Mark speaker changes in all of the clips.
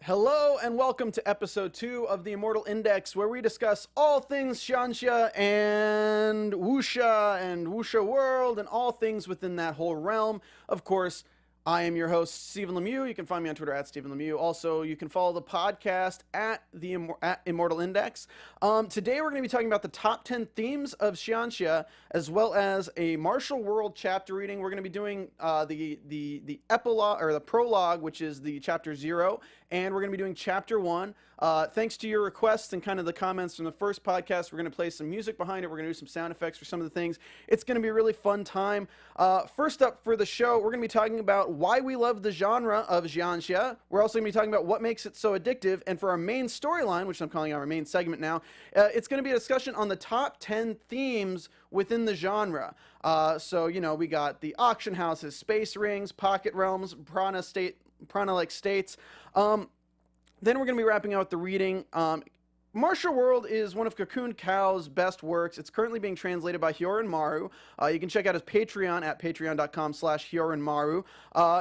Speaker 1: Hello and welcome to episode 2 of the Immortal Index, where we discuss all things Xianxia and Wuxia world and all things within that whole realm. Of course, I am your host, Stephen Lemieux. You can find me on Twitter at Stephen Lemieux. Also, you can follow the podcast at Immortal Index. Today, we're going to be talking about the top 10 themes of Xianxia, as well as a martial world chapter reading. We're going to be doing the epilogue or the prologue, which is the chapter 0, and we're going to be doing chapter 1. Thanks to your requests and kind of the comments from the first podcast, we're going to play some music behind it. We're going to do some sound effects for some of the things. It's going to be a really fun time. First up for the show, we're going to be talking about why we love the genre of Xianxia. We're also going to be talking about what makes it so addictive. And for our main storyline, which I'm calling our main segment now, it's going to be a discussion on the top 10 themes within the genre. So, you know, we got the auction houses, space rings, pocket realms, prana-like states. Then we're going to be wrapping out the reading. Martial World is one of Cocoon Cow's best works. It's currently being translated by Hyorin Maru. You can check out his Patreon at patreon.com/HyorinMaru.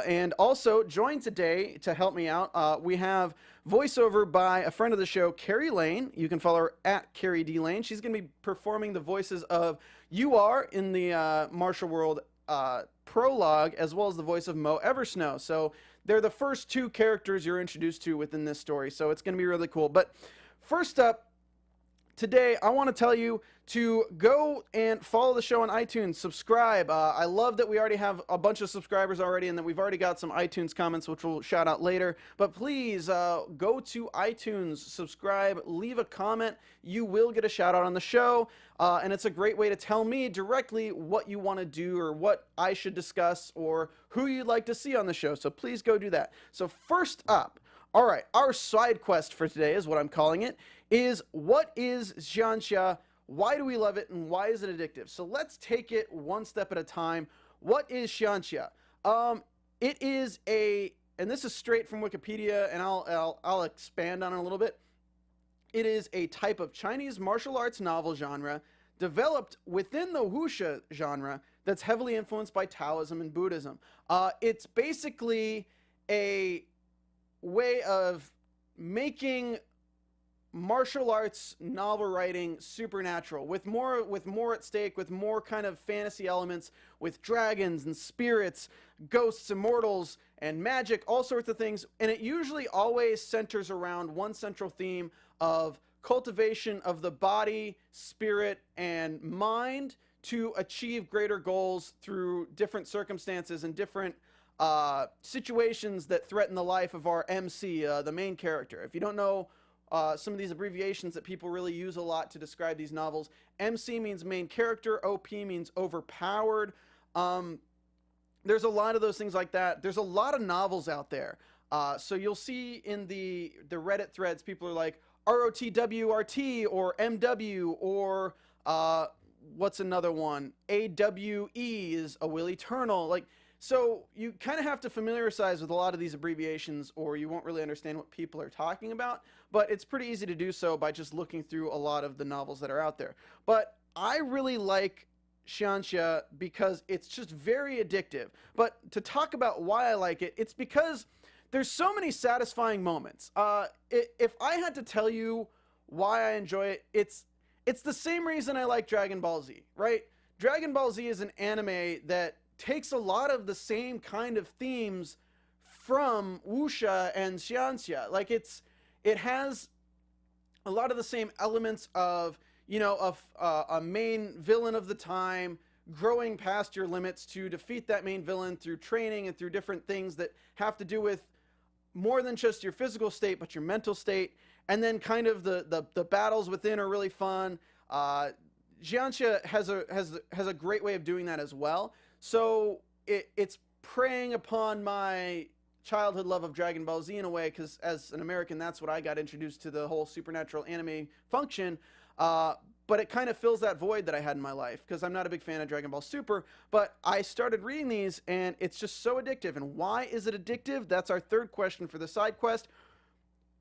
Speaker 1: And also, join today to help me out. We have voiceover by a friend of the show, Carrie Lane. You can follow her at Carrie D. Lane. She's going to be performing the voices of You Are in the Martial World prologue, as well as the voice of Mo Eversnow. So they're the first two characters you're introduced to within this story. So it's going to be really cool. But first up, today I want to tell you to go and follow the show on iTunes, subscribe. I love that we already have a bunch of subscribers already and that we've already got some iTunes comments, which we'll shout out later. But please go to iTunes, subscribe, leave a comment. You will get a shout out on the show. And it's a great way to tell me directly what you want to do or what I should discuss or who you'd like to see on the show. So please go do that. So first up, all right, our side quest for today is what I'm calling it, is what is Xianxia, why do we love it, and why is it addictive? So let's take it one step at a time. What is Xianxia? It is and this is straight from Wikipedia, and I'll expand on it a little bit. It is a type of Chinese martial arts novel genre developed within the Wuxia genre that's heavily influenced by Taoism and Buddhism. It's basically a way of making martial arts novel writing supernatural, with more at stake, with more kind of fantasy elements, with dragons and spirits, ghosts, immortals, and magic, all sorts of things. And it usually always centers around one central theme of cultivation of the body, spirit, and mind to achieve greater goals through different circumstances and different situations that threaten the life of our MC, the main character. If you don't know some of these abbreviations that people really use a lot to describe these novels, MC means main character, OP means overpowered. There's a lot of those things like that. There's a lot of novels out there. So you'll see in the Reddit threads, people are like ROTWRT or MW or what's another one? AWE is A Will Eternal. Like, so you kind of have to familiarize with a lot of these abbreviations or you won't really understand what people are talking about, but it's pretty easy to do so by just looking through a lot of the novels that are out there. But I really like Xianxia because it's just very addictive. But to talk about why I like it, it's because there's so many satisfying moments. If I had to tell you why I enjoy it, it's the same reason I like Dragon Ball Z, right? Dragon Ball Z is an anime that takes a lot of the same kind of themes from Wuxia and Xianxia. Like it has a lot of the same elements of, you know, of a main villain of the time growing past your limits to defeat that main villain through training and through different things that have to do with more than just your physical state, but your mental state. And then kind of the battles within are really fun. Xianxia has a great way of doing that as well. So it's preying upon my childhood love of Dragon Ball Z in a way, because as an American, that's what I got introduced to the whole supernatural anime function. But it kind of fills that void that I had in my life, because I'm not a big fan of Dragon Ball Super. But I started reading these, and it's just so addictive. And why is it addictive? That's our third question for the side quest.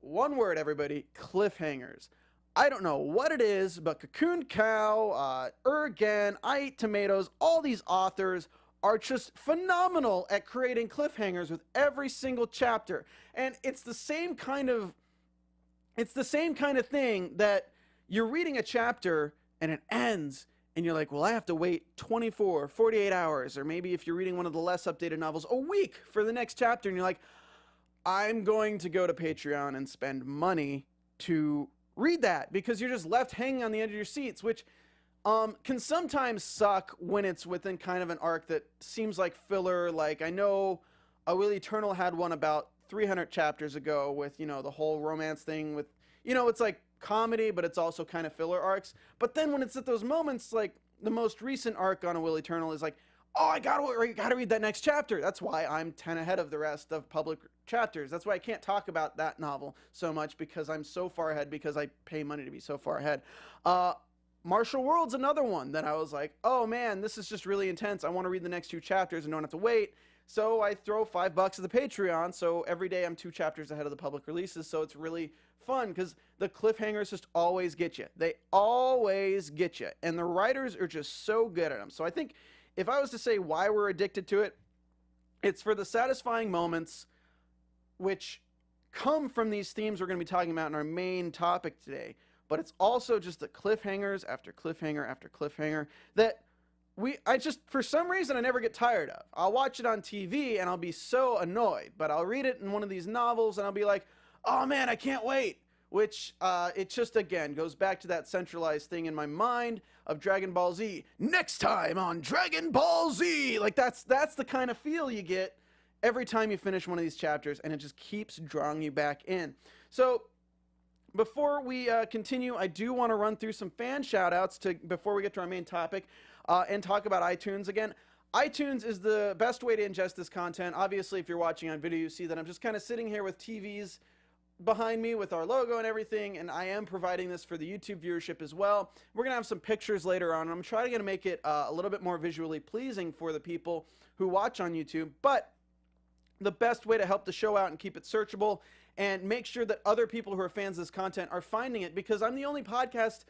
Speaker 1: One word, everybody: cliffhangers. I don't know what it is, but Cocoon Cow, Ergen, I Eat Tomatoes, all these authors are just phenomenal at creating cliffhangers with every single chapter. And it's the same kind of thing that you're reading a chapter and it ends and you're like, well, I have to wait 24, 48 hours, or maybe if you're reading one of the less updated novels, a week for the next chapter, and you're like, I'm going to go to Patreon and spend money to read that, because you're just left hanging on the edge of your seats, which can sometimes suck when it's within kind of an arc that seems like filler. Like, I know A Will Eternal had one about 300 chapters ago with, the whole romance thing with, it's like comedy, but it's also kind of filler arcs. But then when it's at those moments, like the most recent arc on A Will Eternal is like, oh, I gotta read that next chapter. That's why I'm 10 ahead of the rest of public chapters. That's why I can't talk about that novel so much, because I'm so far ahead, because I pay money to be so far ahead. Martial World's another one that I was like, oh man, this is just really intense. I want to read the next 2 chapters and don't have to wait. So I throw $5 at the Patreon, so every day I'm 2 chapters ahead of the public releases, so it's really fun, because the cliffhangers just always get you. They always get you, and the writers are just so good at them. So I think if I was to say why we're addicted to it, it's for the satisfying moments, which come from these themes we're going to be talking about in our main topic today. But it's also just the cliffhangers after cliffhanger after cliffhanger that I just, for some reason, I never get tired of. I'll watch it on TV and I'll be so annoyed, but I'll read it in one of these novels and I'll be like, oh man, I can't wait. Which, it just, again, goes back to that centralized thing in my mind of Dragon Ball Z. Next time on Dragon Ball Z! Like, that's the kind of feel you get every time you finish one of these chapters, and it just keeps drawing you back in. So, before we continue, I do want to run through some fan shoutouts before we get to our main topic, and talk about iTunes again. iTunes is the best way to ingest this content. Obviously, if you're watching on video, you see that I'm just kind of sitting here with TVs behind me with our logo and everything, and I am providing this for the YouTube viewership as well. We're going to have some pictures later on, and I'm trying to make it a little bit more visually pleasing for the people who watch on YouTube, but the best way to help the show out and keep it searchable and make sure that other people who are fans of this content are finding it, because I'm the only podcast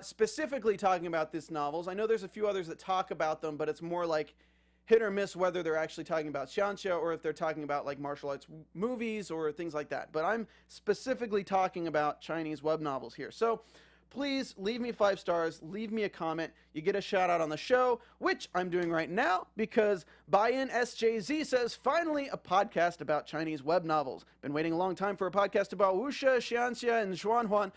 Speaker 1: specifically talking about these novels. I know there's a few others that talk about them, but it's more like hit or miss whether they're actually talking about Xianxia or if they're talking about like martial arts movies or things like that. But I'm specifically talking about Chinese web novels here. So please leave me 5 stars, leave me a comment. You get a shout out on the show, which I'm doing right now because Buy-in SJZ says, finally a podcast about Chinese web novels. Been waiting a long time for a podcast about Wuxia, Xianxia, and Xuanhuan,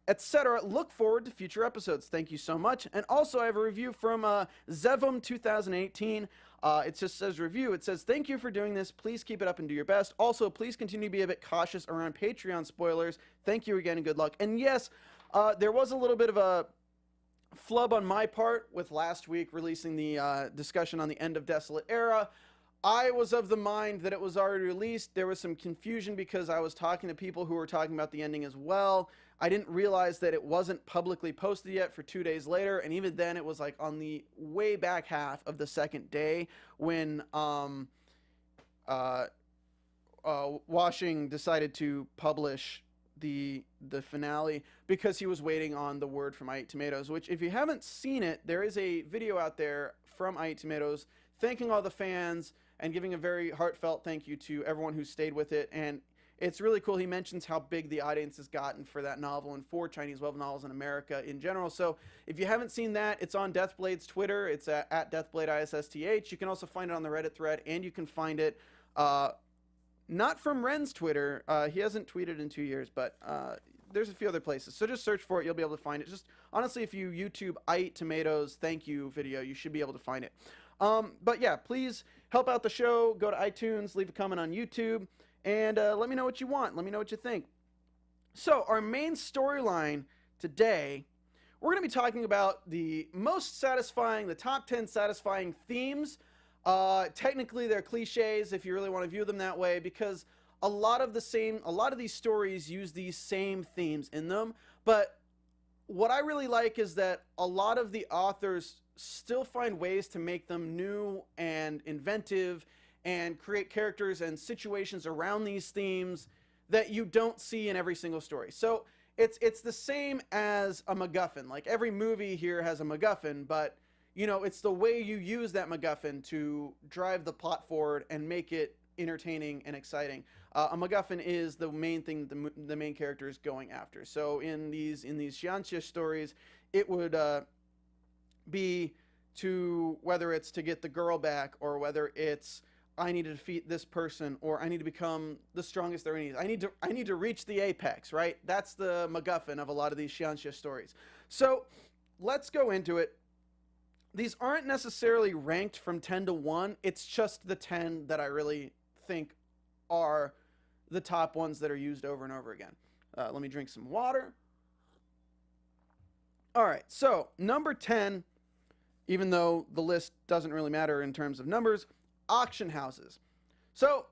Speaker 1: etc. Look forward to future episodes. Thank you so much. And also I have a review from Zevum 2018. It just says review. It says, thank you for doing this. Please keep it up and do your best. Also, please continue to be a bit cautious around Patreon spoilers. Thank you again and good luck. And yes, there was a little bit of a flub on my part with last week releasing the discussion on the end of Desolate Era. I was of the mind that it was already released. There was some confusion because I was talking to people who were talking about the ending as well. I didn't realize that it wasn't publicly posted yet for 2 days later, and even then it was like on the way back half of the second day when Washing decided to publish the finale because he was waiting on the word from I Eat Tomatoes, which if you haven't seen it, there is a video out there from I Eat Tomatoes thanking all the fans and giving a very heartfelt thank you to everyone who stayed with it. And it's really cool. He mentions how big the audience has gotten for that novel and for Chinese web novels in America in general. So if you haven't seen that, it's on Deathblade's Twitter. It's at DeathbladeISSTH. You can also find it on the Reddit thread, and you can find it not from Ren's Twitter. He hasn't tweeted in 2 years, but there's a few other places. So just search for it. You'll be able to find it. Just honestly, if you YouTube I Eat Tomatoes thank you video, you should be able to find it. But yeah, please help out the show. Go to iTunes, leave a comment on YouTube, and let me know what you want. Let me know what you think. So our main storyline today, we're going to be talking about the most satisfying, the top 10 satisfying themes. Technically, they're cliches if you really want to view them that way, because a lot of these stories use these same themes in them. But what I really like is that a lot of the authors still find ways to make them new and inventive and create characters and situations around these themes that you don't see in every single story. So it's the same as a MacGuffin. Like every movie here has a MacGuffin, but it's the way you use that MacGuffin to drive the plot forward and make it entertaining and exciting. A MacGuffin is the main thing the main character is going after. So in these Xianxia stories, it would be to, whether it's to get the girl back, or whether it's I need to defeat this person, or I need to become the strongest there is. I need to reach the apex, right? That's the MacGuffin of a lot of these Xianxia stories. So let's go into it. These aren't necessarily ranked from 10 to 1. It's just the 10 that I really think are the top ones that are used over and over again. Let me drink some water. All right, so number 10, even though the list doesn't really matter in terms of numbers, auction houses. So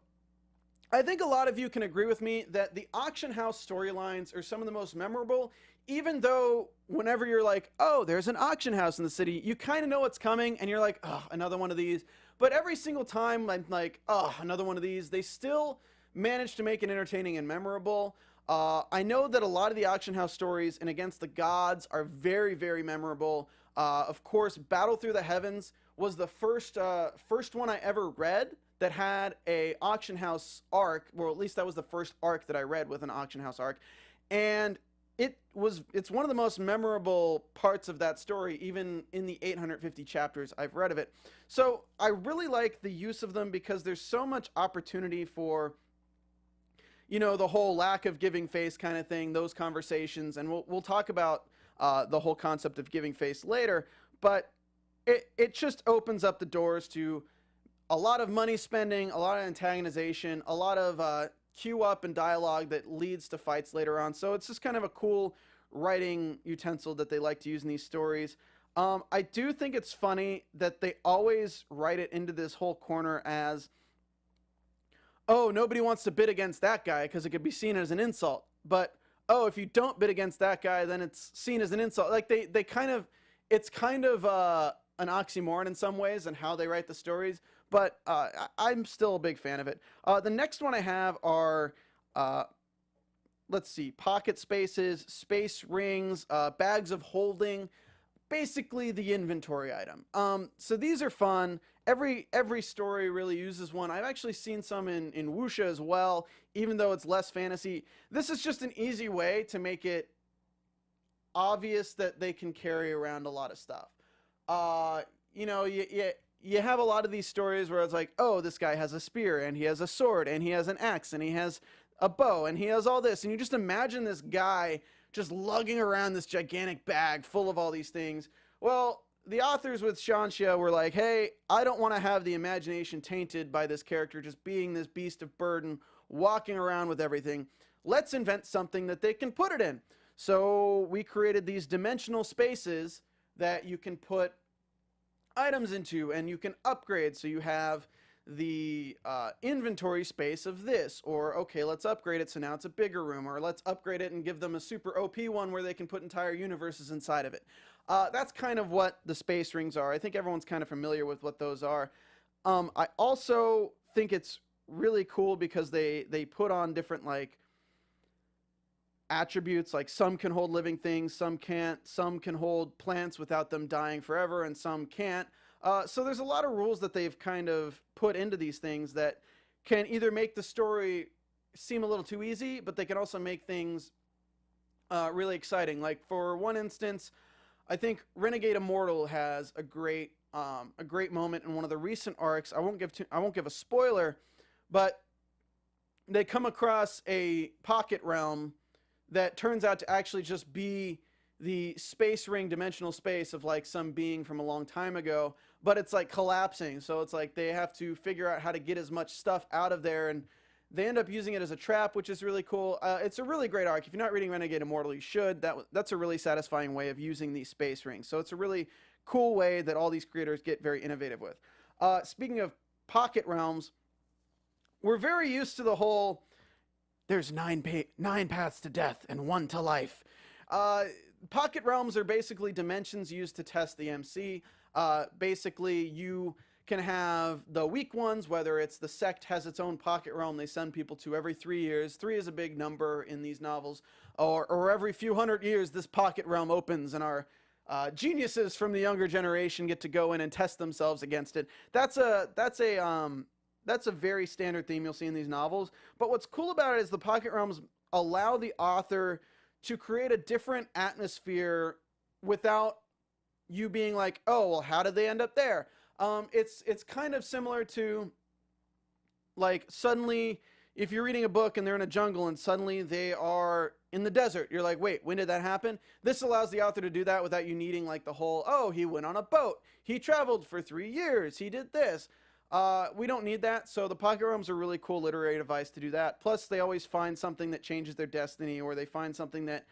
Speaker 1: I think a lot of you can agree with me that the auction house storylines are some of the most memorable, even though whenever you're like, oh, there's an auction house in the city, you kind of know what's coming, and you're like, oh, another one of these. But every single time I'm like, oh, another one of these, they still manage to make it entertaining and memorable. I know that a lot of the auction house stories and Against the Gods are very, very memorable. Of course, Battle Through the Heavens was the first one I ever read that had a auction house arc. Well, at least that was the first arc that I read with an auction house arc. And it's one of the most memorable parts of that story, even in the 850 chapters I've read of it. So I really like the use of them because there's so much opportunity for, the whole lack of giving face kind of thing, those conversations, and we'll talk about the whole concept of giving face later, but it just opens up the doors to a lot of money spending, a lot of antagonization, a lot of queue up and dialogue that leads to fights later on. So it's just kind of a cool writing utensil that they like to use in these stories. I do think it's funny that they always write it into this whole corner as, oh, nobody wants to bid against that guy because it could be seen as an insult. But, oh, if you don't bid against that guy, then it's seen as an insult. Like it's kind of an oxymoron in some ways and how they write the stories. But I'm still a big fan of it. The next one I have are, let's see, pocket spaces, space rings, bags of holding, basically the inventory item. So these are fun. Every story really uses one. I've actually seen some in Wuxia as well, even though it's less fantasy. This is just an easy way to make it obvious that they can carry around a lot of stuff. You have a lot of these stories where it's like, oh, this guy has a spear, and he has a sword, and he has an axe, and he has a bow, and he has all this. And you just imagine this guy just lugging around this gigantic bag full of all these things. Well, the authors with Xianxia were like, hey, I don't want to have the imagination tainted by this character just being this beast of burden, walking around with everything. Let's invent something that they can put it in. So we created these dimensional spaces that you can put items into and you can upgrade. So you have the inventory space of this, or okay, let's upgrade it so now it's a bigger room, or let's upgrade it and give them a super OP one where they can put entire universes inside of it. That's kind of what the space rings are. I think everyone's kind of familiar with what those are. I also think it's really cool because they put on different like attributes, like some can hold living things, some can't, some can hold plants without them dying forever, and some can't. So there's a lot of rules that they've kind of put into these things that can either make the story seem a little too easy, but they can also make things really exciting. Like for one instance, I think Renegade Immortal has a great moment in one of the recent arcs. I won't give a spoiler, but they come across a pocket realm that turns out to actually just be the space ring dimensional space of like some being from a long time ago, but it's like collapsing. So it's like they have to figure out how to get as much stuff out of there, and they end up using it as a trap, which is really cool. It's a really great arc. If you're not reading Renegade Immortal, you should. That's a really satisfying way of using these space rings. So it's a really cool way that all these creators get very innovative with. Speaking of pocket realms, we're very used to the whole there's nine paths to death and one to life. Pocket realms are basically dimensions used to test the MC. Basically, you can have the weak ones, whether it's the sect has its own pocket realm they send people to every 3 years. 3 is a big number in these novels. Or every few hundred years, this pocket realm opens and our geniuses from the younger generation get to go in and test themselves against it. That's a very standard theme you'll see in these novels. But what's cool about it is the Pocket Realms allow the author to create a different atmosphere without you being like, oh, well, how did they end up there? It's kind of similar to, like, suddenly if you're reading a book and they're in a jungle and suddenly they are in the desert, you're like, wait, when did that happen? This allows the author to do that without you needing like the whole, oh, he went on a boat, he traveled for 3 years, he did this. We don't need that. So the Pocket Realms are a really cool literary device to do that. Plus, they always find something that changes their destiny, or they find something that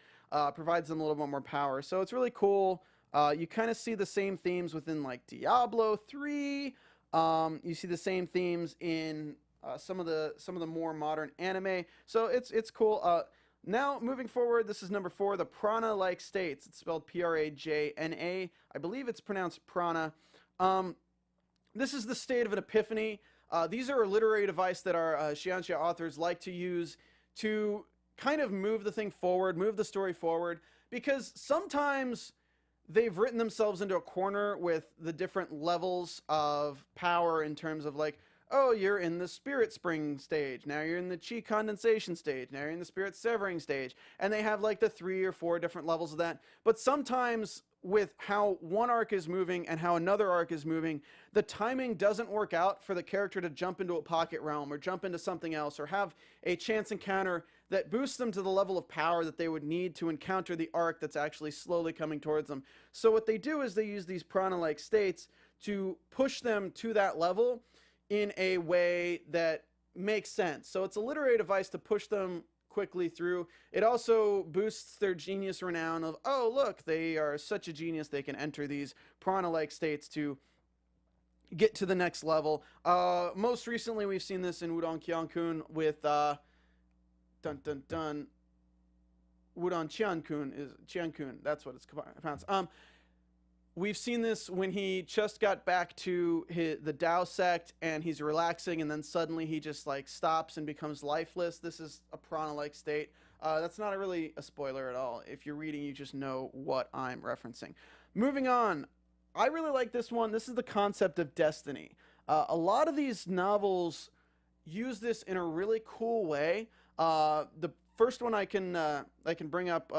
Speaker 1: provides them a little bit more power. So it's really cool. You kind of see the same themes within like Diablo 3. You see the same themes in some of the more modern anime. So it's cool. Now, moving forward, this is number 4, the Prana-like states. It's spelled Prajna. I believe it's pronounced prana. This is the state of an epiphany. These are a literary device that our Xianxia authors like to use to kind of move the thing forward, move the story forward, because sometimes they've written themselves into a corner with the different levels of power in terms of like, oh, you're in the spirit spring stage, now you're in the chi condensation stage, now you're in the spirit severing stage, and they have like the 3 or 4 different levels of that. But sometimes with how one arc is moving and how another arc is moving, the timing doesn't work out for the character to jump into a pocket realm or jump into something else or have a chance encounter that boosts them to the level of power that they would need to encounter the arc that's actually slowly coming towards them. So what they do is they use these prana-like states to push them to that level in a way that makes sense. So it's a literary device to push them quickly through. It also boosts their genius renown of, oh, look, they are such a genius, they can enter these prana-like states to get to the next level. Most recently, we've seen this in Wudong Qiankun with, Wudong Qiankun, that's what it's pronounced. We've seen this when he just got back to the Tao sect and he's relaxing, and then suddenly he just like stops and becomes lifeless. This is a prana-like state. That's not really a spoiler at all. If you're reading, you just know what I'm referencing. Moving on, I really like this one. This is the concept of destiny. A lot of these novels use this in a really cool way. The first one I can bring up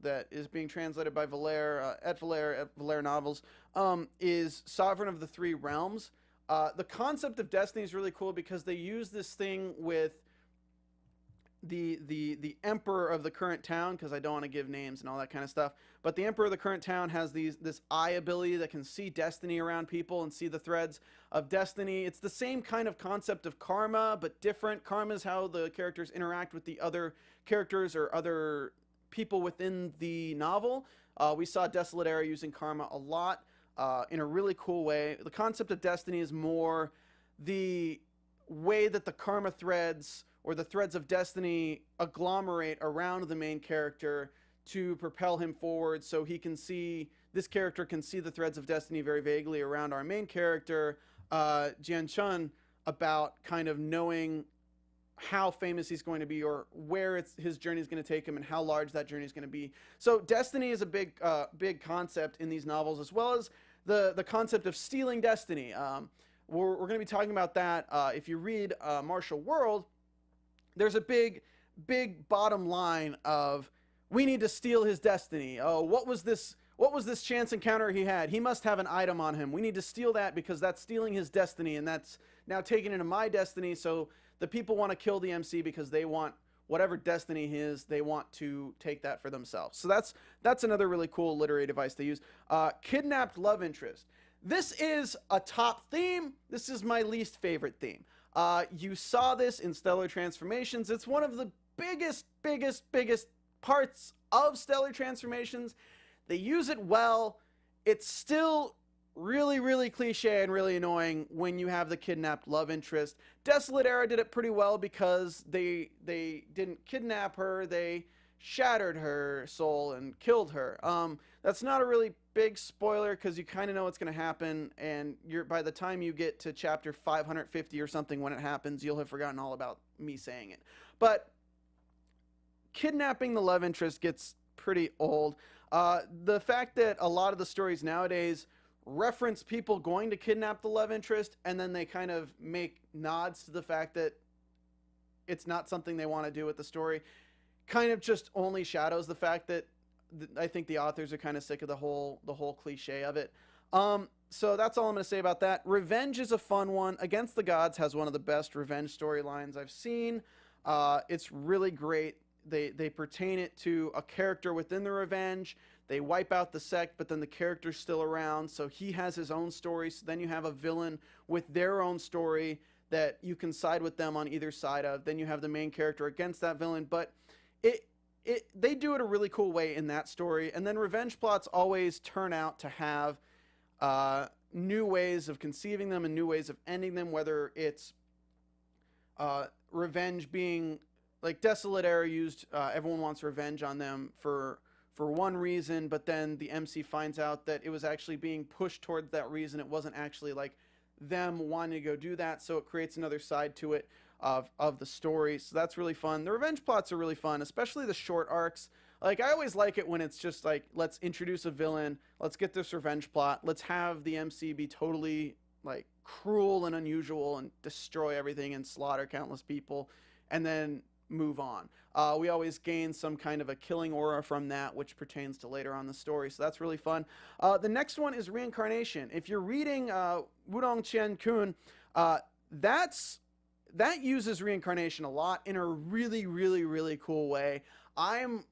Speaker 1: that is being translated by Valère at Valère Novels is Sovereign of the Three Realms. The concept of destiny is really cool because they use this thing with the emperor of the current town, because I don't want to give names and all that kind of stuff, but the emperor of the current town has this eye ability that can see destiny around people and see the threads of destiny. It's the same kind of concept of karma, but different. Karma is how the characters interact with the other characters or other people within the novel. We saw Desolate Era using karma a lot in a really cool way. The concept of destiny is more the way that the karma threads or the threads of destiny agglomerate around the main character to propel him forward, so he can see, this character can see the threads of destiny very vaguely around our main character, Jian Chun, about kind of knowing how famous he's going to be or where his journey is going to take him and how large that journey is going to be. So destiny is a big concept in these novels, as well as the concept of stealing destiny. We're going to be talking about that. If you read Martial World, there's a big bottom line of, we need to steal his destiny. Oh, what was this chance encounter he had? He must have an item on him. We need to steal that because that's stealing his destiny, and that's now taken into my destiny. So the people want to kill the MC because they want whatever destiny he is, they want to take that for themselves. So that's another really cool literary device they use. Kidnapped love interest. This is a top theme. This is my least favorite theme. You saw this in Stellar Transformations. It's one of the biggest parts of Stellar Transformations. They use it well. It's still really cliche and really annoying when you have the kidnapped love interest. Desolate Era did it pretty well because they didn't kidnap her. They shattered her soul and killed her. That's not a really big spoiler because you kind of know what's going to happen, and by the time you get to chapter 550 or something when it happens, you'll have forgotten all about me saying it. But kidnapping the love interest gets pretty old. The fact that a lot of the stories nowadays reference people going to kidnap the love interest, and then they kind of make nods to the fact that it's not something they want to do with the story, kind of just only shadows the fact that I think the authors are kind of sick of the whole cliche of it. So that's all I'm going to say about that. Revenge is a fun one. Against the Gods has one of the best revenge storylines I've seen. It's really great. They pertain it to a character within the revenge. They wipe out the sect, but then the character's still around, so he has his own story. So then you have a villain with their own story that you can side with them on either side of. Then you have the main character against that villain, but they do it a really cool way in that story. And then revenge plots always turn out to have new ways of conceiving them and new ways of ending them, whether it's revenge being like Desolate Era used everyone wants revenge on them for one reason, but then the MC finds out that it was actually being pushed towards that reason. It wasn't actually like them wanting to go do that, so it creates another side to it of the story. So that's really fun. The revenge plots are really fun, especially the short arcs. Like, I always like it when it's just like, let's introduce a villain, let's get this revenge plot, let's have the MC be totally like cruel and unusual and destroy everything and slaughter countless people, and then move on. We always gain some kind of a killing aura from that, which pertains to later on the story, so that's really fun. The next one is Reincarnation. If you're reading Wudong Qian Kun, that uses reincarnation a lot in a really, really, really cool way. I'm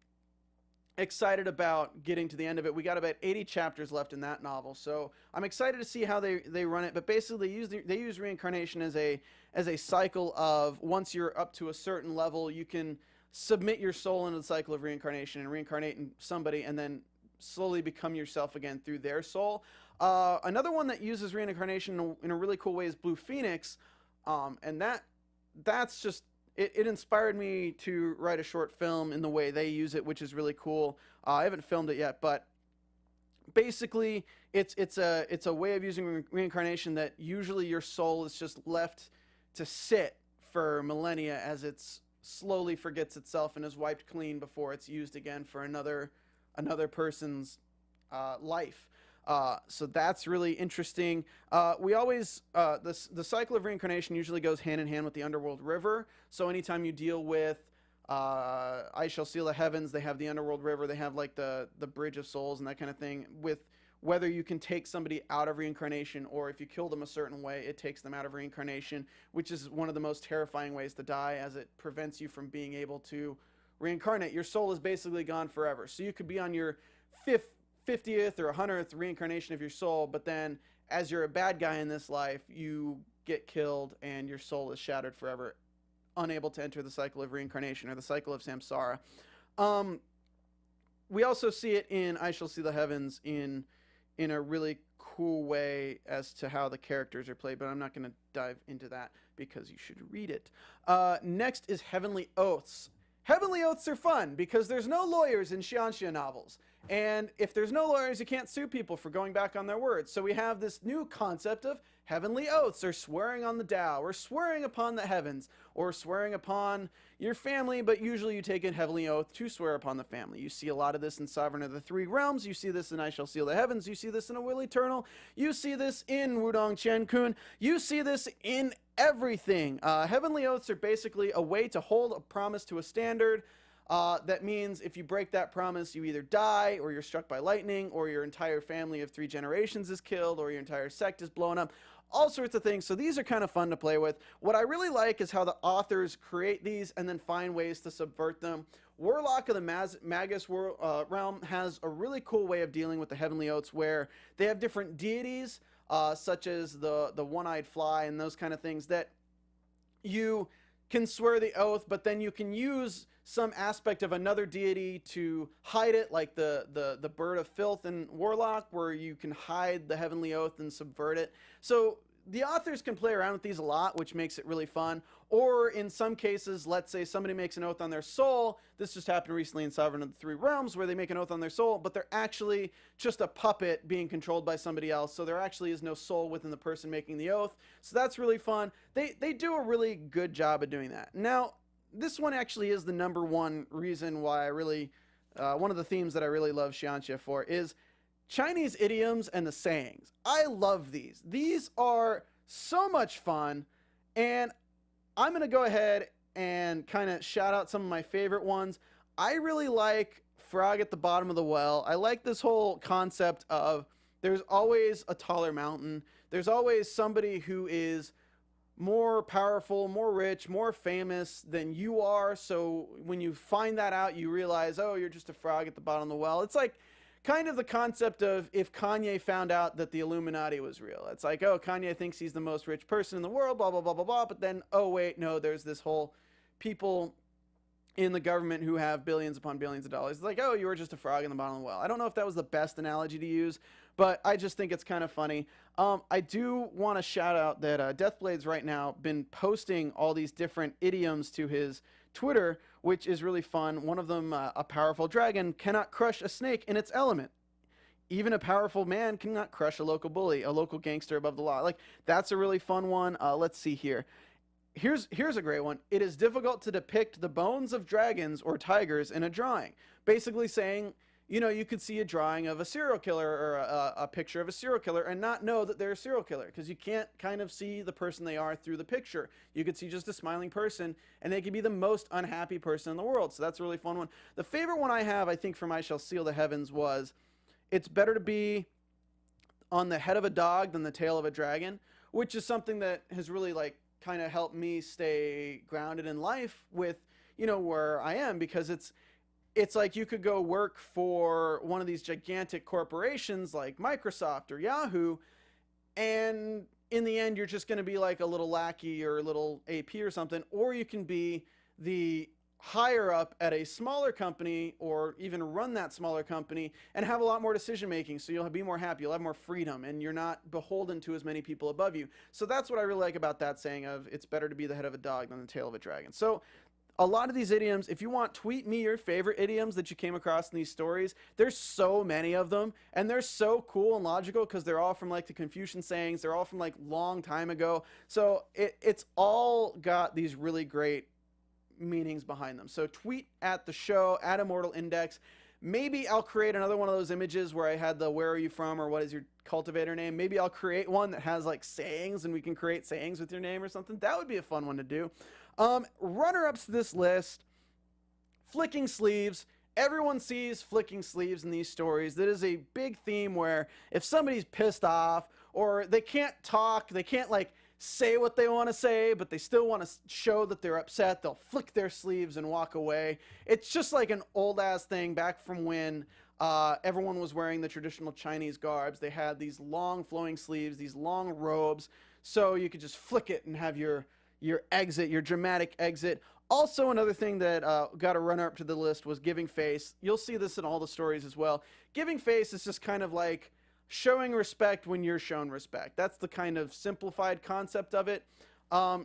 Speaker 1: excited about getting to the end of it. We got about 80 chapters left in that novel, so I'm excited to see how they run it. But basically, they use reincarnation as a cycle of, once you're up to a certain level, you can submit your soul into the cycle of reincarnation and reincarnate in somebody, and then slowly become yourself again through their soul. Another one that uses reincarnation in a really cool way is Blue Phoenix, and that's just, it inspired me to write a short film in the way they use it, which is really cool. I haven't filmed it yet, but basically it's a way of using reincarnation that usually your soul is just left to sit for millennia as it slowly forgets itself and is wiped clean before it's used again for another person's life. So that's really interesting. We always, the cycle of reincarnation usually goes hand in hand with the Underworld River. So anytime you deal with I Shall Seal the Heavens, they have the Underworld River, they have like the Bridge of Souls and that kind of thing, with whether you can take somebody out of reincarnation, or if you kill them a certain way, it takes them out of reincarnation, which is one of the most terrifying ways to die, as it prevents you from being able to reincarnate. Your soul is basically gone forever. So you could be on your 50th or 100th reincarnation of your soul, but then as you're a bad guy in this life, you get killed and your soul is shattered forever, unable to enter the cycle of reincarnation, or the cycle of samsara. We also see it in I Shall See the Heavens in a really cool way as to how the characters are played, but I'm not going to dive into that because you should read it. Next is Heavenly Oaths. Heavenly Oaths are fun because there's no lawyers in Xianxia novels. And if there's no lawyers, you can't sue people for going back on their words. So we have this new concept of heavenly oaths, or swearing on the Tao, or swearing upon the heavens, or swearing upon your family, but usually you take a heavenly oath to swear upon the family. You see a lot of this in Sovereign of the Three Realms. You see this in I Shall Seal the Heavens. You see this in A Will Eternal. You see this in Wudong Qian Kun. You see this in everything. Heavenly oaths are basically a way to hold a promise to a standard. That means if you break that promise, you either die, or you're struck by lightning, or your entire family of 3 generations is killed, or your entire sect is blown up. All sorts of things. So these are kind of fun to play with. What I really like is how the authors create these and then find ways to subvert them. Warlock of the Magus realm has a really cool way of dealing with the heavenly oaths, where they have different deities, such as the one-eyed fly and those kind of things, that you can swear the oath, but then you can use some aspect of another deity to hide it, like the bird of filth in Warlock, where you can hide the heavenly oath and subvert it. So the authors can play around with these a lot, which makes it really fun. Or in some cases, let's say somebody makes an oath on their soul. This just happened recently in Sovereign of the Three Realms, where they make an oath on their soul, but they're actually just a puppet being controlled by somebody else. So there actually is no soul within the person making the oath. So that's really fun. They do a really good job of doing that. Now, this one actually is the #1 reason why I really one of the themes that I really love Xianxia for is Chinese idioms and the sayings. I love these. These are so much fun, and I'm going to go ahead and kind of shout out some of my favorite ones. I really like frog at the bottom of the well. I like this whole concept of there's always a taller mountain. There's always somebody who is more powerful, more rich, more famous than you are. So when you find that out, you realize, oh, you're just a frog at the bottom of the well. It's like kind of the concept of if Kanye found out that the Illuminati was real. It's like, oh, Kanye thinks he's the most rich person in the world, blah, blah, blah, blah, blah. But then, oh, wait, no, there's this whole people in the government who have billions upon billions of dollars. It's like, oh, you were just a frog in the bottom of the well. I don't know if that was the best analogy to use, but I just think it's kind of funny. I do want to shout out that Deathblade's right now been posting all these different idioms to his Twitter, which is really fun. One of them, a powerful dragon cannot crush a snake in its element. Even a powerful man cannot crush a local bully, a local gangster above the law. Like, that's a really fun one. Let's see here. Here's a great one. It is difficult to depict the bones of dragons or tigers in a drawing. Basically saying, you know, you could see a drawing of a serial killer or a picture of a serial killer and not know that they're a serial killer because you can't kind of see the person they are through the picture. You could see just a smiling person and they could be the most unhappy person in the world. So that's a really fun one. The favorite one I have, I think, from I Shall Seal the Heavens was, it's better to be on the head of a dog than the tail of a dragon, which is something that has really like kind of helped me stay grounded in life with, you know, where I am, because it's like you could go work for one of these gigantic corporations like Microsoft or Yahoo, and in the end you're just going to be like a little lackey or a little AP or something, or you can be the higher up at a smaller company or even run that smaller company and have a lot more decision making, so you'll be more happy, you'll have more freedom, and you're not beholden to as many people above you. So that's what I really like about that saying of it's better to be the head of a dog than the tail of a dragon. So a lot of these idioms, if you want, tweet me your favorite idioms that you came across in these stories. There's so many of them, and they're so cool and logical because they're all from like the Confucian sayings. They're all from like long time ago. So it's all got these really great meanings behind them. So tweet at the show, at Immortal Index. Maybe I'll create another one of those images where I had the where are you from or what is your cultivator name. Maybe I'll create one that has like sayings and we can create sayings with your name or something. That would be a fun one to do. Runner-ups to this list, flicking sleeves. Everyone sees flicking sleeves in these stories. That is a big theme where if somebody's pissed off or they can't talk, they can't like say what they want to say, but they still want to show that they're upset, they'll flick their sleeves and walk away. It's just like an old ass thing back from when everyone was wearing the traditional Chinese garbs. They had these long flowing sleeves, these long robes, so you could just flick it and have your exit, your dramatic exit. Also, another thing that got a runner up to the list was giving face. You'll see this in all the stories as well. Giving face is just kind of like showing respect when you're shown respect. That's the kind of simplified concept of it.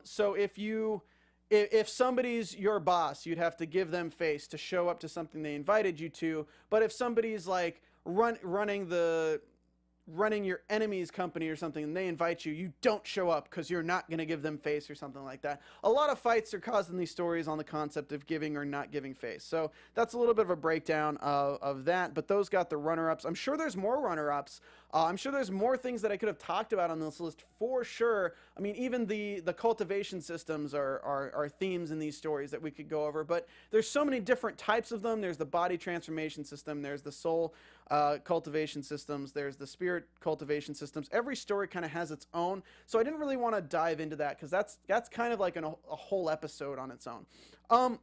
Speaker 1: So if somebody's your boss, you'd have to give them face to show up to something they invited you to. But if somebody's like running your enemy's company or something and they invite you, you don't show up because you're not going to give them face or something like that. A lot of fights are caused in these stories on the concept of giving or not giving face. So that's a little bit of a breakdown of that, but those got the runner-ups. I'm sure there's more runner-ups. I'm sure there's more things that I could have talked about on this list for sure. I mean, even the cultivation systems are themes in these stories that we could go over, but there's so many different types of them. There's the body transformation system, there's the soul cultivation systems, there's the spirit cultivation systems. Every story kind of has its own, so I didn't really want to dive into that because that's kind of like a whole episode on its own.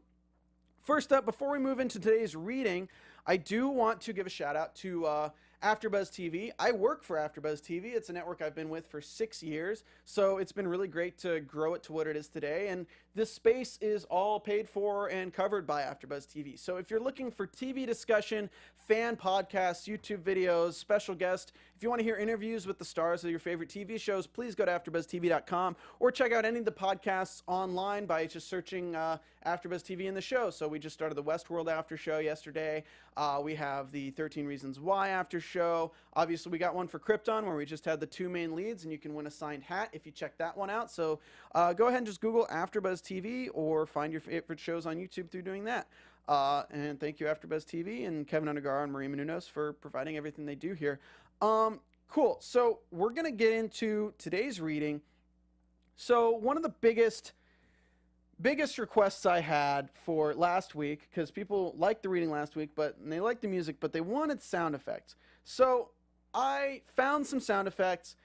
Speaker 1: First up, before we move into today's reading, I do want to give a shout out to AfterBuzz TV. I work for AfterBuzz TV. It's a network I've been with for 6 years, so it's been really great to grow it to what it is today, and this space is all paid for and covered by AfterBuzz TV. So if you're looking for TV discussion, fan podcasts, YouTube videos, special guests, if you want to hear interviews with the stars of your favorite TV shows, please go to AfterBuzzTV.com or check out any of the podcasts online by just searching AfterBuzz TV in the show. So we just started the Westworld After Show yesterday. We have the 13 Reasons Why After Show. Obviously, we got one for Krypton where we just had the 2 main leads, and you can win a signed hat if you check that one out. So go ahead and just Google AfterBuzz TV or find your favorite shows on YouTube through doing that. And thank you, AfterBuzz TV and Kevin Undergar and Marie Menounos for providing everything they do here. Cool. So we're going to get into today's reading. So one of the biggest requests I had for last week, because people liked the reading last week, but they liked the music, but they wanted sound effects. So I found some sound effects.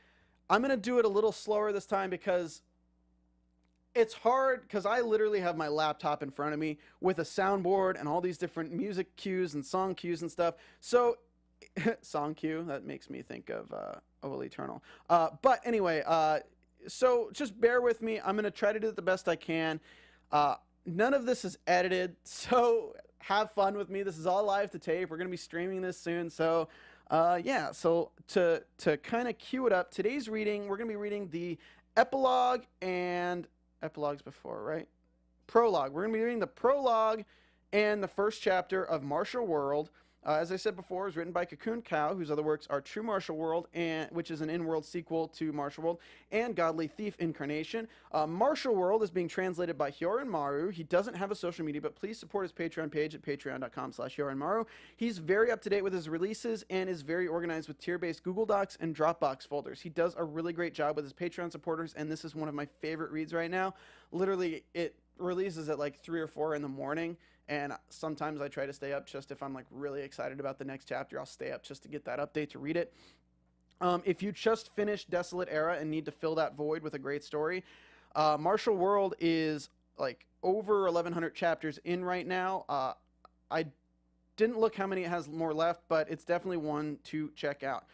Speaker 1: I'm going to do it a little slower this time because it's hard, because I literally have my laptop in front of me with a soundboard and all these different music cues and song cues and stuff. So song cue, that makes me think of Will Eternal. But anyway, so just bear with me. I'm going to try to do it the best I can. None of this is edited, so have fun with me. This is all live to tape. We're going to be streaming this soon. So yeah, so to kind of cue it up, today's reading, we're going to be reading the epilogue and epilogues before, right? Prologue. We're going to be reading the prologue and the first chapter of Martial World. As I said before, it was written by Cocoon Cow, whose other works are True Martial World, which is an in-world sequel to Martial World, and Godly Thief Incarnation. Martial World is being translated by Hyorin Maru. He doesn't have a social media, but please support his Patreon page at patreon.com/HyorinMaru. He's very up-to-date with his releases and is very organized with tier-based Google Docs and Dropbox folders. He does a really great job with his Patreon supporters, and this is one of my favorite reads right now. Literally, it releases at like 3 or 4 in the morning. And sometimes I try to stay up just if I'm like really excited about the next chapter. I'll stay up just to get that update to read it. If you just finished Desolate Era and need to fill that void with a great story, Martial World is like over 1,100 chapters in right now. I didn't look how many it has more left, but it's definitely one to check out.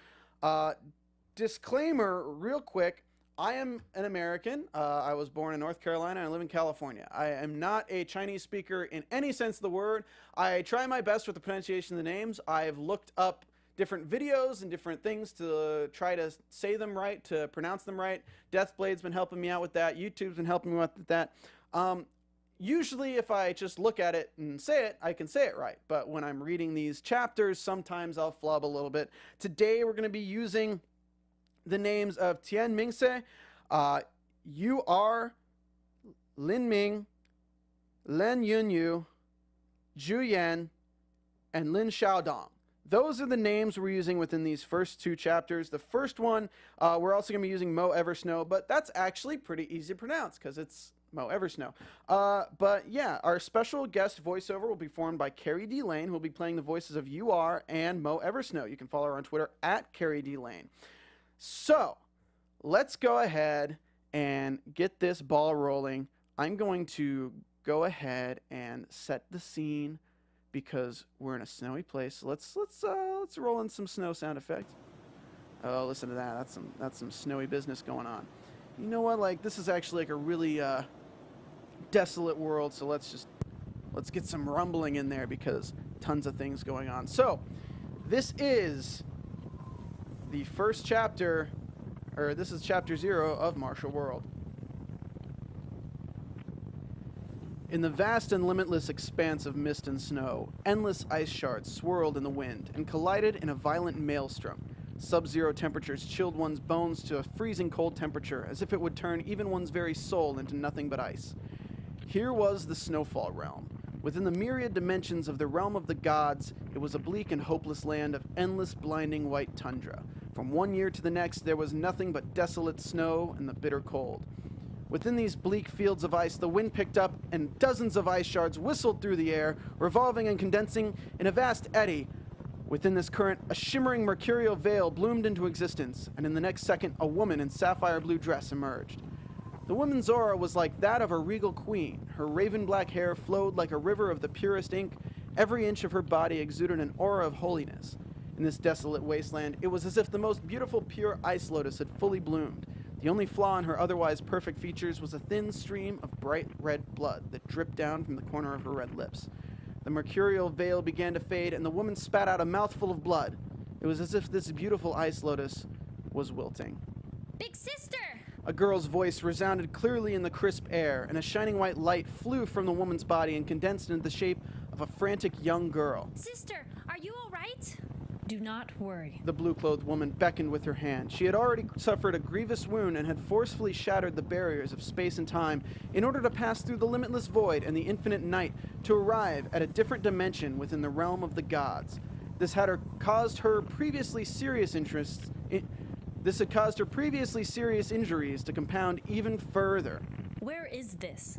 Speaker 1: Disclaimer real quick. I am an American. I was born in North Carolina and I live in California. I am not a Chinese speaker in any sense of the word. I try my best with the pronunciation of the names. I've looked up different videos and different things to try to say them right, to pronounce them right. Deathblade's been helping me out with that. YouTube's been helping me with that. Usually if I just look at it and say it, I can say it right. But when I'm reading these chapters, sometimes I'll flub a little bit. Today we're going to be using the names of Tian Mingse, Yu R, Lin Ming, Len Yunyu, Zhu Yan, and Lin Xiaodong. Those are the names we're using within these first 2 chapters. The first one, we're also going to be using Mo Eversnow, but that's actually pretty easy to pronounce because it's Mo Eversnow. But yeah, our special guest voiceover will be formed by Carrie D. Lane, who will be playing the voices of UR and Mo Eversnow. You can follow her on Twitter at Carrie D. Lane. So, let's go ahead and get this ball rolling. I'm going to go ahead and set the scene because we're in a snowy place. So let's roll in some snow sound effects. Oh, listen to that. That's some snowy business going on. You know what? Like, this is actually like a really desolate world. So let's get some rumbling in there because tons of things going on. So, this is the first chapter, or this is chapter 0 of Martial World. In the vast and limitless expanse of mist and snow, endless ice shards swirled in the wind and collided in a violent maelstrom. Sub-zero temperatures chilled one's bones to a freezing cold temperature, as if it would turn even one's very soul into nothing but ice. Here was the Snowfall Realm. Within the myriad dimensions of the realm of the gods, it was a bleak and hopeless land of endless blinding white tundra. From one year to the next, there was nothing but desolate snow and the bitter cold. Within these bleak fields of ice, the wind picked up, and dozens of ice shards whistled through the air, revolving and condensing in a vast eddy. Within this current, a shimmering mercurial veil bloomed into existence, and in the next second, a woman in sapphire blue dress emerged. The woman's aura was like that of a regal queen. Her raven-black hair flowed like a river of the purest ink. Every inch of her body exuded an aura of holiness. In this desolate wasteland, it was as if the most beautiful pure ice lotus had fully bloomed. The only flaw in her otherwise perfect features was a thin stream of bright red blood that dripped down from the corner of her red lips. The mercurial veil began to fade, and the woman spat out a mouthful of blood. It was as if this beautiful ice lotus was wilting.
Speaker 2: Big sister!
Speaker 1: A girl's voice resounded clearly in the crisp air, and a shining white light flew from the woman's body and condensed into the shape of a frantic young girl.
Speaker 2: Sister, are you all right? Do not worry.
Speaker 1: The blue-clothed woman beckoned with her hand. She had already suffered a grievous wound and had forcefully shattered the barriers of space and time in order to pass through the limitless void and the infinite night to arrive at a different dimension within the realm of the gods. This had caused her previously serious injuries to compound even further.
Speaker 2: Where is this?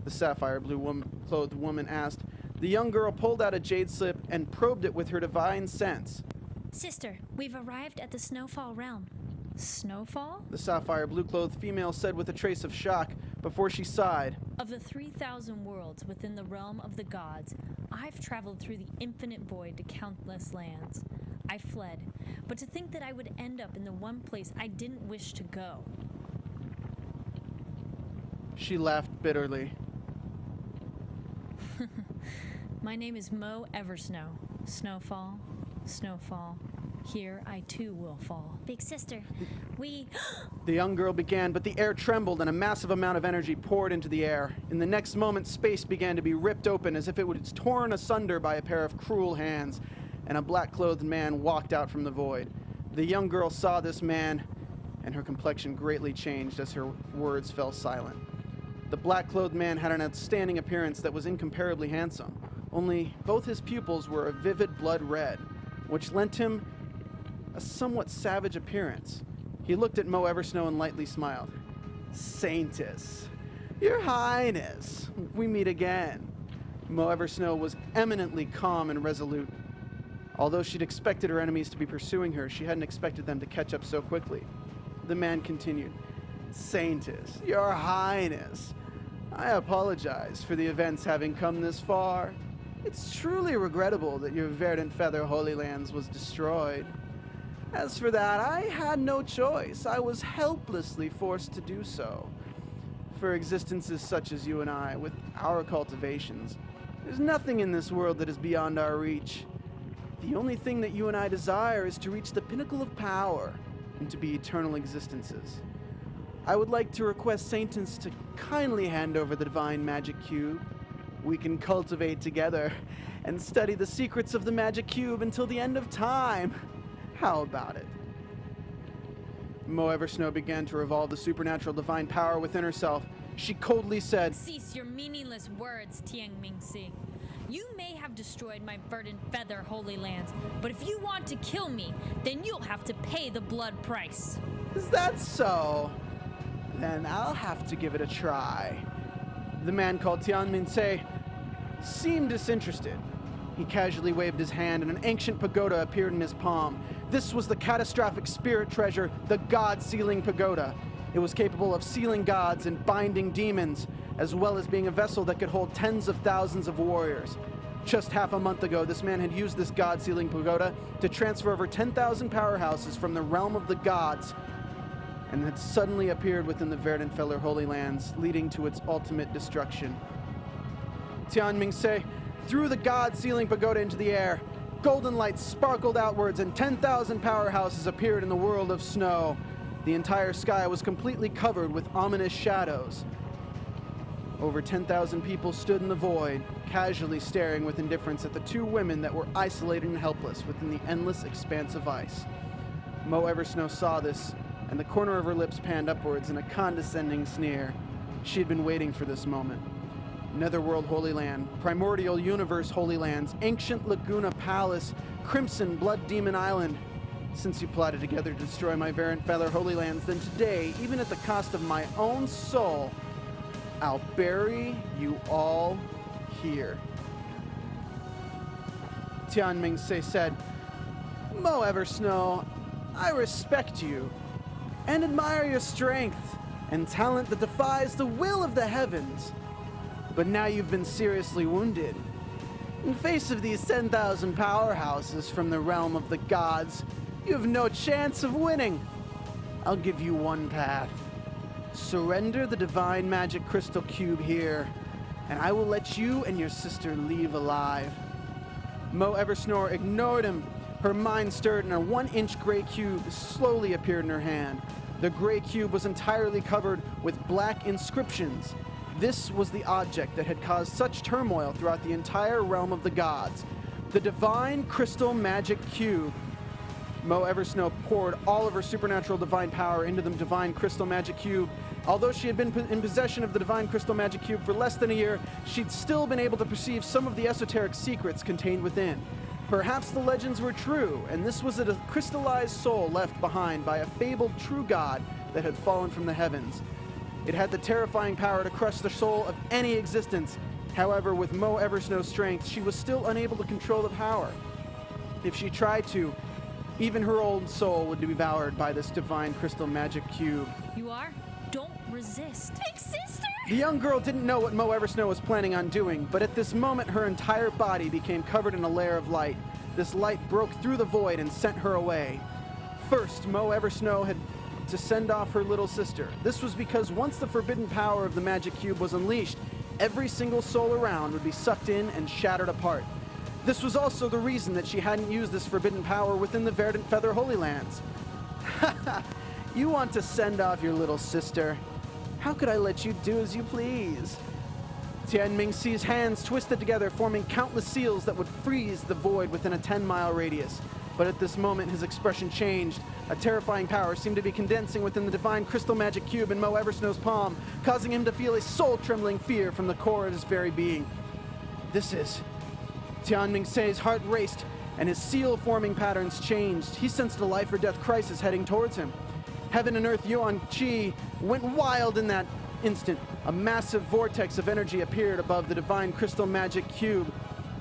Speaker 1: The sapphire blue-clothed woman asked. The young girl pulled out a jade slip and probed it with her divine sense.
Speaker 2: Sister, we've arrived at the Snowfall realm. Snowfall?
Speaker 1: The sapphire blue-clothed female said with a trace of shock before she sighed.
Speaker 2: Of the 3,000 worlds within the realm of the gods, I've traveled through the infinite void to countless lands. I fled, but to think that I would end up in the one place I didn't wish to go.
Speaker 1: She laughed bitterly.
Speaker 2: My name is Mo Eversnow. Snowfall, snowfall. Here I too will fall. Big sister, we...
Speaker 1: The young girl began, but the air trembled and a massive amount of energy poured into the air. In the next moment, space began to be ripped open as if it was torn asunder by a pair of cruel hands, and a black-clothed man walked out from the void. The young girl saw this man, and her complexion greatly changed as her words fell silent. The black-clothed man had an outstanding appearance that was incomparably handsome. Only both his pupils were a vivid blood red, which lent him a somewhat savage appearance. He looked at Mo Eversnow and lightly smiled. Saintess, Your Highness, we meet again. Mo Eversnow was eminently calm and resolute. Although she'd expected her enemies to be pursuing her, she hadn't expected them to catch up so quickly. The man continued. Saintess, Your Highness, I apologize for the events having come this far. It's truly regrettable that your verdant feather Holy Lands was destroyed. As for that, I had no choice. I was helplessly forced to do so. For existences such as you and I, with our cultivations, there's nothing in this world that is beyond our reach. The only thing that you and I desire is to reach the pinnacle of power and to be eternal existences. I would like to request Saintess to kindly hand over the divine magic cube. We can cultivate together and study the secrets of the magic cube until the end of time. How about it? Mo Eversnow began to revolve the supernatural divine power within herself. She coldly said,
Speaker 2: Cease your meaningless words, Tiang Mingxi. You may have destroyed my verdant feather Holy Lands, but if you want to kill me, then you'll have to pay the blood price.
Speaker 1: Is that so? Then I'll have to give it a try. The man called Tianminse seemed disinterested. He casually waved his hand and an ancient pagoda appeared in his palm. This was the catastrophic spirit treasure, the God-sealing pagoda. It was capable of sealing gods and binding demons, as well as being a vessel that could hold tens of thousands of warriors. Just half a month ago, this man had used this God-sealing pagoda to transfer over 10,000 powerhouses from the realm of the gods and had suddenly appeared within the verdant feather Holy Lands, leading to its ultimate destruction. Tianmingse threw the God-sealing pagoda into the air. Golden lights sparkled outwards and 10,000 powerhouses appeared in the world of snow. The entire sky was completely covered with ominous shadows. Over 10,000 people stood in the void, casually staring with indifference at the two women that were isolated and helpless within the endless expanse of ice. Mo Eversnow saw this, and the corner of her lips panned upwards in a condescending sneer. She had been waiting for this moment. Netherworld Holy Land, Primordial Universe Holy Lands, Ancient Laguna Palace, Crimson Blood Demon Island. Since you plotted together to destroy my verdant feather Holy Lands, then today, even at the cost of my own soul, I'll bury you all here. Tianmingse said, Mo Eversnow, I respect you and admire your strength and talent that defies the will of the heavens. But now you've been seriously wounded. In face of these 10,000 powerhouses from the realm of the gods, you have no chance of winning. I'll give you one path. Surrender the divine magic crystal cube here, and I will let you and your sister leave alive. Mo Eversnow ignored him. Her mind stirred and a 1-inch gray cube slowly appeared in her hand. The gray cube was entirely covered with black inscriptions. This was the object that had caused such turmoil throughout the entire realm of the gods. The divine crystal magic cube, Mo Eversnow poured all of her supernatural divine power into the divine crystal magic cube. Although she had been in possession of the divine crystal magic cube for less than a year, she'd still been able to perceive some of the esoteric secrets contained within. Perhaps the legends were true, and this was a crystallized soul left behind by a fabled true god that had fallen from the heavens. It had the terrifying power to crush the soul of any existence. However, with Mo Eversnow's strength, she was still unable to control the power. If she tried to, even her old soul would be devoured by this divine crystal magic cube.
Speaker 2: You are? Don't resist. Big sister!
Speaker 1: The young girl didn't know what Mo Eversnow was planning on doing, but at this moment her entire body became covered in a layer of light. This light broke through the void and sent her away. First, Mo Eversnow had to send off her little sister. This was because once the forbidden power of the magic cube was unleashed, every single soul around would be sucked in and shattered apart. This was also the reason that she hadn't used this forbidden power within the Verdant Feather Holy Lands. Haha, you want to send off your little sister? How could I let you do as you please? Tian Mingxi's hands twisted together, forming countless seals that would freeze the void within a 10-mile radius. But at this moment, his expression changed. A terrifying power seemed to be condensing within the divine crystal magic cube in Mo Eversnow's palm, causing him to feel a soul-trembling fear from the core of his very being. This is... Tian Mingxi's heart raced, and his seal-forming patterns changed. He sensed a life-or-death crisis heading towards him. Heaven and Earth Yuan Qi went wild in that instant. A massive vortex of energy appeared above the divine crystal magic cube.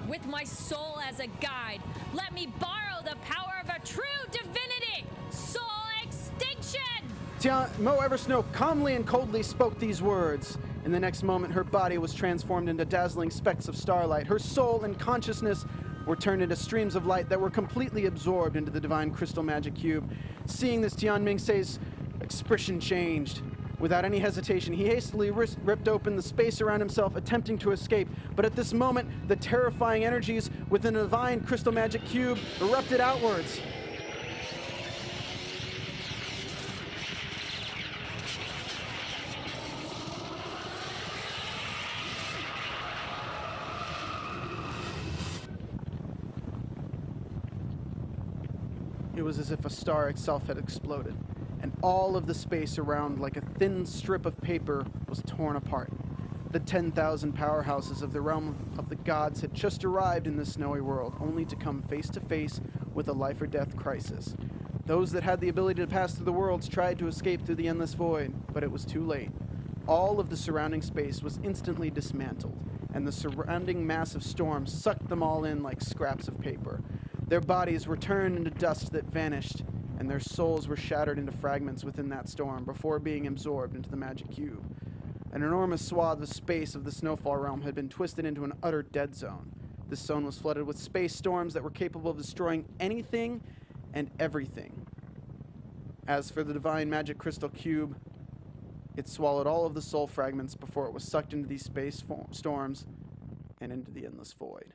Speaker 2: With my soul as a guide, let me borrow the power of a true divinity! Soul extinction!
Speaker 1: Mo Eversnow calmly and coldly spoke these words. In the next moment, her body was transformed into dazzling specks of starlight. Her soul and consciousness were turned into streams of light that were completely absorbed into the divine crystal magic cube. Seeing this, Tian Mingxi's expression changed. Without any hesitation, he hastily ripped open the space around himself, attempting to escape. But at this moment, the terrifying energies within the divine crystal magic cube erupted outwards. It was as if a star itself had exploded, and all of the space around, like a thin strip of paper, was torn apart. The 10,000 powerhouses of the realm of the gods had just arrived in the snowy world, only to come face to face with a life-or-death crisis. Those that had the ability to pass through the worlds tried to escape through the endless void, but it was too late. All of the surrounding space was instantly dismantled, and the surrounding massive storm sucked them all in like scraps of paper. Their bodies were turned into dust that vanished, and their souls were shattered into fragments within that storm before being absorbed into the magic cube. An enormous swath of space of the Snowfall realm had been twisted into an utter dead zone. This zone was flooded with space storms that were capable of destroying anything and everything. As for the divine magic crystal cube, it swallowed all of the soul fragments before it was sucked into these space storms and into the endless void.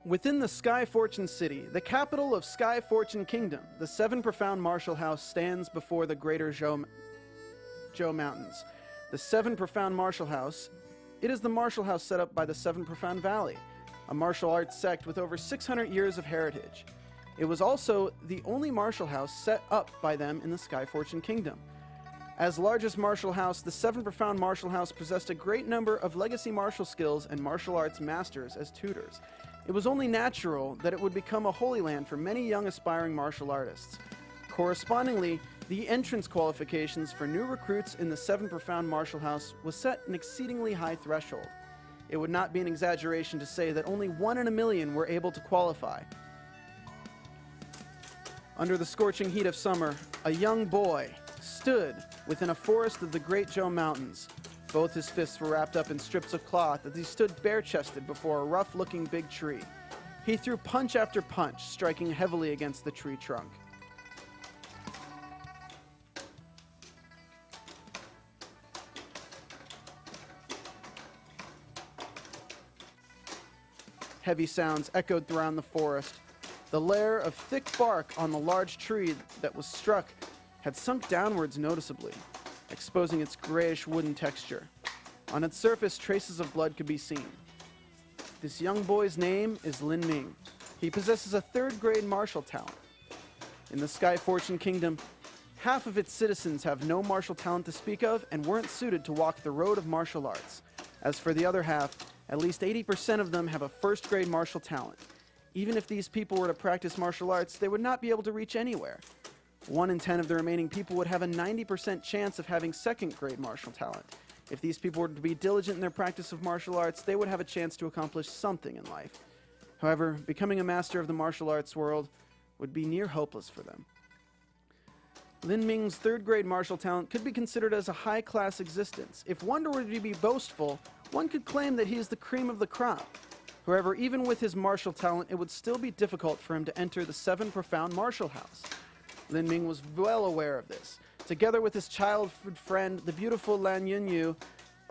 Speaker 1: Within the Sky Fortune City, the capital of Sky Fortune Kingdom, the Seven Profound Martial House stands before the greater Zhou Mountains. The Seven Profound Martial House, it is the martial house set up by the Seven Profound Valley, a martial arts sect with over 600 years of heritage. It was also the only martial house set up by them in the Sky Fortune Kingdom. As largest martial house, the Seven Profound Martial House possessed a great number of legacy martial skills and martial arts masters as tutors. It was only natural that it would become a holy land for many young aspiring martial artists. Correspondingly, the entrance qualifications for new recruits in the Seven Profound Martial House was set an exceedingly high threshold. It would not be an exaggeration to say that only 1 in a million were able to qualify. Under the scorching heat of summer, a young boy stood within a forest of the Great Zhou Mountains. Both his fists were wrapped up in strips of cloth as he stood bare-chested before a rough-looking big tree. He threw punch after punch, striking heavily against the tree trunk. Heavy sounds echoed throughout the forest. The layer of thick bark on the large tree that was struck had sunk downwards noticeably, exposing its grayish wooden texture. On its surface, traces of blood could be seen. This young boy's name is Lin Ming. He possesses a third-grade martial talent. In the Sky Fortune Kingdom, half of its citizens have no martial talent to speak of and weren't suited to walk the road of martial arts. As for the other half, at least 80% of them have a first-grade martial talent. Even if these people were to practice martial arts, they would not be able to reach anywhere. 1 in 10 of the remaining people would have a 90% chance of having second-grade martial talent. If these people were to be diligent in their practice of martial arts, they would have a chance to accomplish something in life. However, becoming a master of the martial arts world would be near hopeless for them. Lin Ming's third-grade martial talent could be considered as a high-class existence. If one were to be boastful, one could claim that he is the cream of the crop. However, even with his martial talent, it would still be difficult for him to enter the 7 profound martial house. Lin Ming was well aware of this. Together with his childhood friend, the beautiful Lan Yunyu,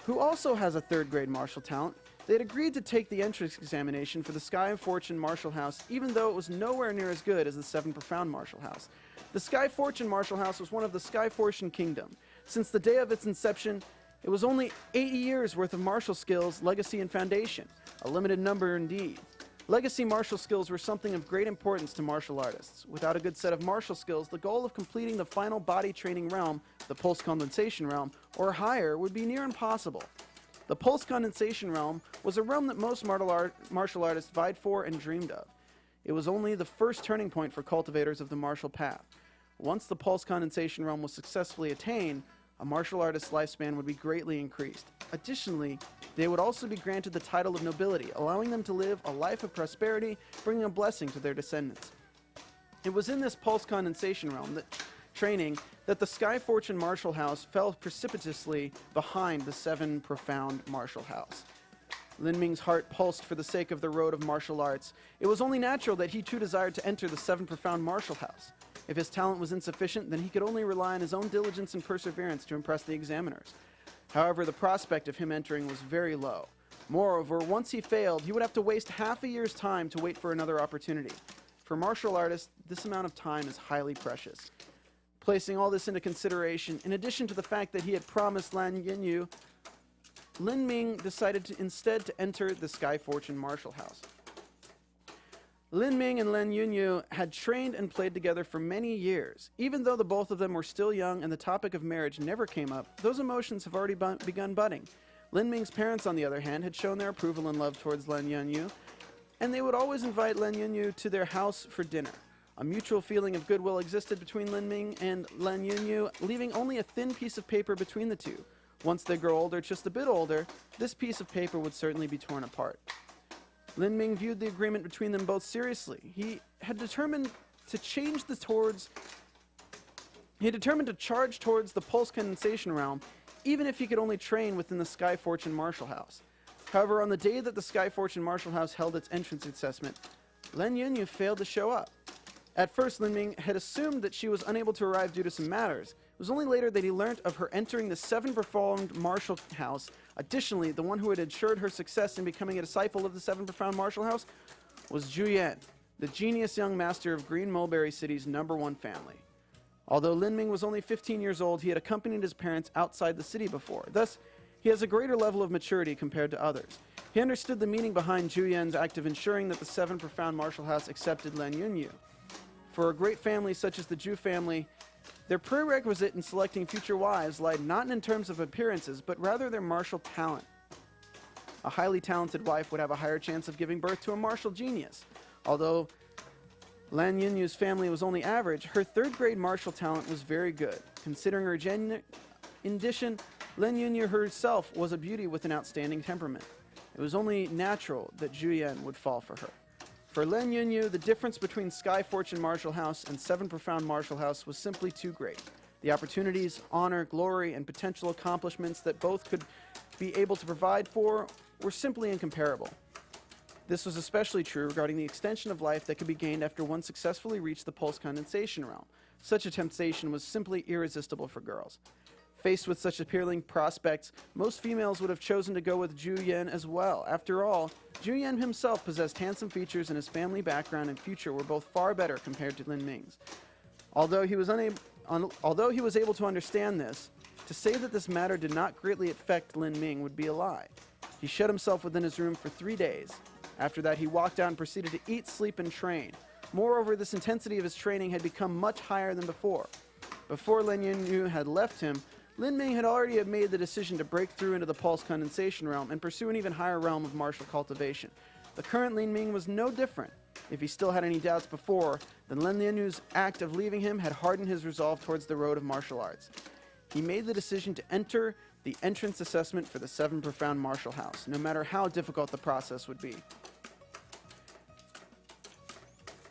Speaker 1: who also has a third-grade martial talent, they had agreed to take the entrance examination for the Sky Fortune Martial House, even though it was nowhere near as good as the 7 Profound Martial House. The Sky Fortune Martial House was one of the Sky Fortune Kingdom. Since the day of its inception, it was only 80 years worth of martial skills, legacy, and foundation. A limited number indeed. Legacy martial skills were something of great importance to martial artists. Without a good set of martial skills, the goal of completing the final body training realm, the pulse condensation realm, or higher, would be near impossible. The pulse condensation realm was a realm that most martial artists vied for and dreamed of. It was only the first turning point for cultivators of the martial path. Once the pulse condensation realm was successfully attained, a martial artist's lifespan would be greatly increased. Additionally, they would also be granted the title of nobility, allowing them to live a life of prosperity, bringing a blessing to their descendants. It was in this pulse condensation realm training that the Sky Fortune Martial House fell precipitously behind the 7 Profound Martial House. Lin Ming's heart pulsed for the sake of the road of martial arts. It was only natural that he too desired to enter the 7 Profound Martial House. If his talent was insufficient, then he could only rely on his own diligence and perseverance to impress the examiners. However, the prospect of him entering was very low. Moreover, once he failed, he would have to waste half a year's time to wait for another opportunity. For martial artists, this amount of time is highly precious. Placing all this into consideration, in addition to the fact that he had promised Lan Yunyu, Lin Ming decided instead to enter the Sky Fortune Martial House. Lin Ming and Lan Yunyu had trained and played together for many years. Even though the both of them were still young and the topic of marriage never came up, those emotions have already begun budding. Lin Ming's parents, on the other hand, had shown their approval and love towards Lan Yunyu, and they would always invite Lan Yunyu to their house for dinner. A mutual feeling of goodwill existed between Lin Ming and Lan Yunyu, leaving only a thin piece of paper between the two. Once they grow older, just a bit older, this piece of paper would certainly be torn apart. Lin Ming viewed the agreement between them both seriously. He had determined to charge towards the pulse condensation realm, even if he could only train within the Sky Fortune Martial House. However, on the day that the Sky Fortune Martial House held its entrance assessment, Lan Yunyu failed to show up. At first, Lin Ming had assumed that she was unable to arrive due to some matters. It was only later that he learnt of her entering the 7 Profound Martial House. Additionally, the one who had ensured her success in becoming a disciple of the 7 Profound Martial House was Zhu Yan, the genius young master of Green Mulberry City's #1 family. Although Lin Ming was only 15 years old, he had accompanied his parents outside the city before. Thus, he has a greater level of maturity compared to others. He understood the meaning behind Zhu Yan's act of ensuring that the 7 Profound Martial House accepted Lan Yunyu. For a great family such as the Zhu family, their prerequisite in selecting future wives lied not in terms of appearances, but rather their martial talent. A highly talented wife would have a higher chance of giving birth to a martial genius. Although Lan Yunyu's family was only average, her third-grade martial talent was very good. Considering her gender, in addition, Lan Yunyu herself was a beauty with an outstanding temperament. It was only natural that Zhu Yan would fall for her. For Lan Yunyu, the difference between Sky Fortune Martial House and 7 Profound Martial House was simply too great. The opportunities, honor, glory, and potential accomplishments that both could be able to provide for were simply incomparable. This was especially true regarding the extension of life that could be gained after one successfully reached the pulse condensation realm. Such a temptation was simply irresistible for girls. Faced with such appealing prospects, most females would have chosen to go with Zhu Yan as well. After all, Zhu Yan himself possessed handsome features and his family background and future were both far better compared to Lin Ming's. Although he was able to understand this, to say that this matter did not greatly affect Lin Ming would be a lie. He shut himself within his room for 3 days. After that, he walked out and proceeded to eat, sleep, and train. Moreover, this intensity of his training had become much higher than before. Before Lin Yunyu had left him, Lin Ming had already made the decision to break through into the pulse condensation realm and pursue an even higher realm of martial cultivation. The current Lin Ming was no different. If he still had any doubts before, then Lin Yanyu's act of leaving him had hardened his resolve towards the road of martial arts. He made the decision to enter the entrance assessment for the 7 Profound Martial House, no matter how difficult the process would be.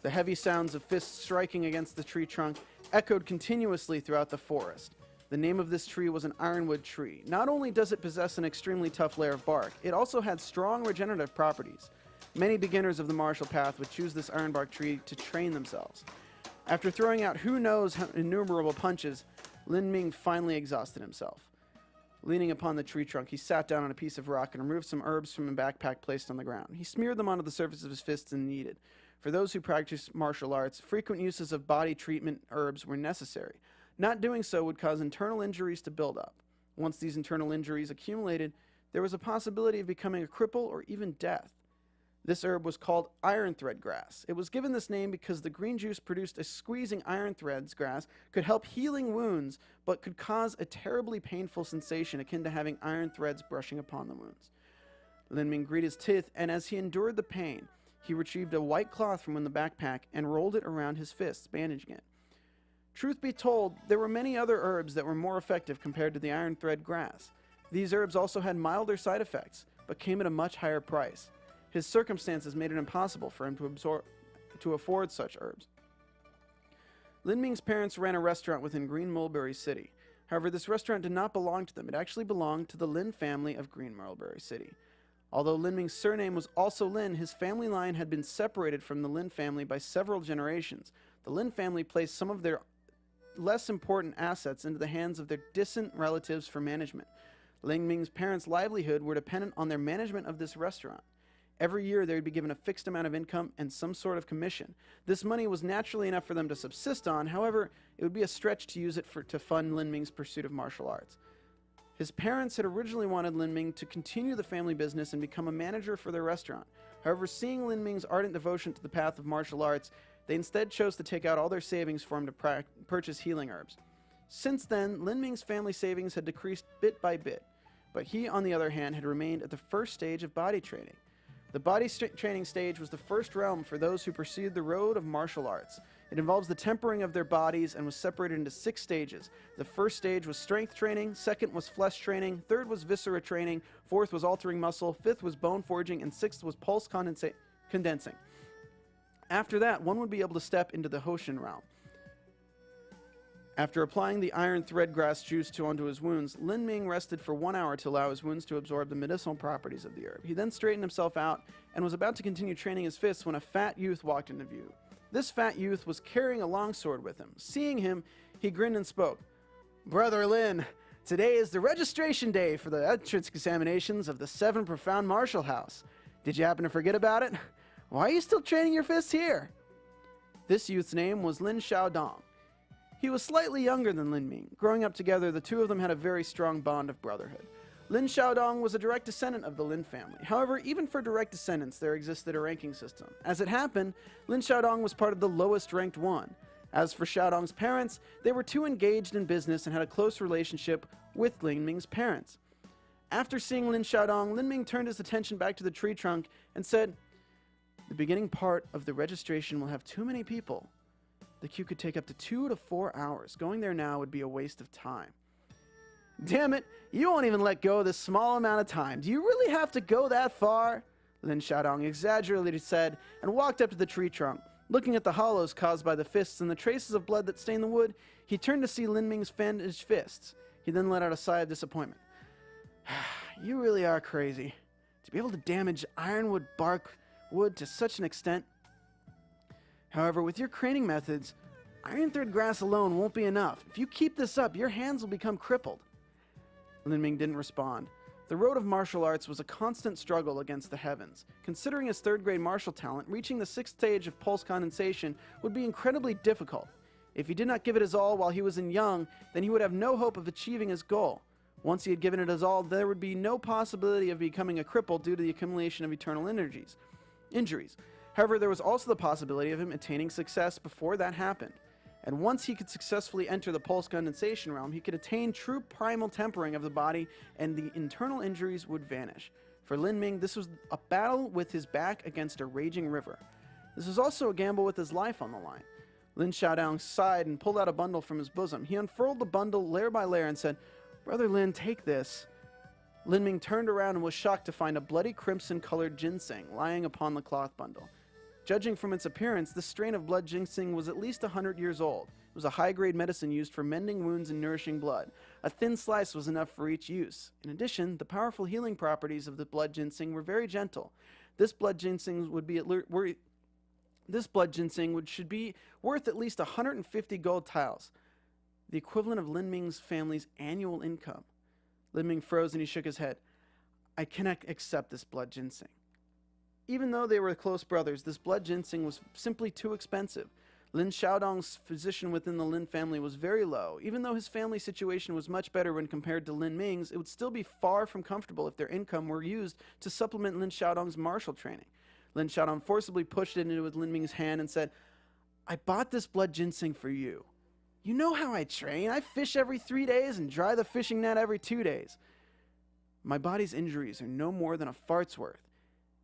Speaker 1: The heavy sounds of fists striking against the tree trunk echoed continuously throughout the forest. The name of this tree was an ironwood tree. Not only does it possess an extremely tough layer of bark, it also had strong regenerative properties. Many beginners of the martial path would choose this ironbark tree to train themselves. After throwing out who knows how innumerable punches, Lin Ming finally exhausted himself. Leaning upon the tree trunk, he sat down on a piece of rock and removed some herbs from a backpack placed on the ground. He smeared them onto the surface of his fists and kneaded. For those who practice martial arts, frequent uses of body treatment herbs were necessary. Not doing so would cause internal injuries to build up. Once these internal injuries accumulated, there was a possibility of becoming a cripple or even death. This herb was called iron thread grass. It was given this name because the green juice produced as squeezing iron threads grass could help healing wounds, but could cause a terribly painful sensation akin to having iron threads brushing upon the wounds. Lin Ming grit his teeth, and as he endured the pain, he retrieved a white cloth from the backpack and rolled it around his fists, bandaging it. Truth be told, there were many other herbs that were more effective compared to the iron thread grass. These herbs also had milder side effects, but came at a much higher price. His circumstances made it impossible for him to afford such herbs. Lin Ming's parents ran a restaurant within Green Mulberry City. However, this restaurant did not belong to them. It actually belonged to the Lin family of Green Mulberry City. Although Lin Ming's surname was also Lin, his family line had been separated from the Lin family by several generations. The Lin family placed some of their less important assets into the hands of their distant relatives for management. Lin Ming's parents' livelihood were dependent on their management of this restaurant. Every year they would be given a fixed amount of income and some sort of commission. This money was naturally enough for them to subsist on. However, it would be a stretch to use it to fund Lin Ming's pursuit of martial arts. His parents had originally wanted Lin Ming to continue the family business and become a manager for their restaurant. However, seeing Lin Ming's ardent devotion to the path of martial arts, they instead chose to take out all their savings for him to purchase healing herbs. Since then, Lin Ming's family savings had decreased bit by bit, but he, on the other hand, had remained at the first stage of body training. The body training stage was the first realm for those who pursued the road of martial arts. It involves the tempering of their bodies and was separated into 6 stages. The first stage was strength training, second was flesh training, third was viscera training, fourth was altering muscle, fifth was bone forging, and sixth was pulse condensing. After that, one would be able to step into the Hoshin realm. After applying the iron thread grass juice onto his wounds, Lin Ming rested for 1 hour to allow his wounds to absorb the medicinal properties of the herb. He then straightened himself out and was about to continue training his fists when a fat youth walked into view. This fat youth was carrying a longsword with him. Seeing him, he grinned and spoke. "Brother Lin, today is the registration day for the entrance examinations of the 7 Profound Martial House. Did you happen to forget about it? Why are you still training your fists here?" This youth's name was Lin Xiaodong. He was slightly younger than Lin Ming. Growing up together, the two of them had a very strong bond of brotherhood. Lin Xiaodong was a direct descendant of the Lin family. However, even for direct descendants, there existed a ranking system. As it happened, Lin Xiaodong was part of the lowest ranked one. As for Xiaodong's parents, they were too engaged in business and had a close relationship with Lin Ming's parents. After seeing Lin Xiaodong, Lin Ming turned his attention back to the tree trunk and said, "The beginning part of the registration will have too many people. The queue could take up to 2 to 4 hours. Going there now would be a waste of time." "Damn it, you won't even let go of this small amount of time. Do you really have to go that far?" Lin Xiaodong exaggeratedly said and walked up to the tree trunk. Looking at the hollows caused by the fists and the traces of blood that stained the wood, he turned to see Lin Ming's bandaged fists. He then let out a sigh of disappointment. "You really are crazy. To be able to damage ironwood bark wood to such an extent. However, with your training methods, iron thread grass alone won't be enough. If you keep this up, your hands will become crippled." Lin Ming didn't respond. The road of martial arts was a constant struggle against the heavens. Considering his third-grade martial talent, reaching the 6th stage of pulse condensation would be incredibly difficult. If he did not give it his all while he was young, then he would have no hope of achieving his goal. Once he had given it his all, there would be no possibility of becoming a cripple due to the accumulation of eternal injuries. However, there was also the possibility of him attaining success before that happened. And once he could successfully enter the pulse condensation realm, he could attain true primal tempering of the body, and the internal injuries would vanish. For Lin Ming, this was a battle with his back against a raging river. This was also a gamble with his life on the line. Lin Xiaodong sighed and pulled out a bundle from his bosom. He unfurled the bundle layer by layer and said, "Brother Lin, take this." Lin Ming turned around and was shocked to find a bloody crimson-colored ginseng lying upon the cloth bundle. Judging from its appearance, this strain of blood ginseng was at least 100 years old. It was a high-grade medicine used for mending wounds and nourishing blood. A thin slice was enough for each use. In addition, the powerful healing properties of the blood ginseng were very gentle. This blood ginseng should be worth at least 150 gold tiles, the equivalent of Lin Ming's family's annual income. Lin Ming froze and he shook his head. "I cannot accept this blood ginseng." Even though they were close brothers, this blood ginseng was simply too expensive. Lin Xiaodong's position within the Lin family was very low. Even though his family situation was much better when compared to Lin Ming's, it would still be far from comfortable if their income were used to supplement Lin Xiaodong's martial training. Lin Xiaodong forcibly pushed it into Lin Ming's hand and said, "I bought this blood ginseng for you. You know how I train. I fish every 3 days and dry the fishing net every 2 days. My body's injuries are no more than a fart's worth.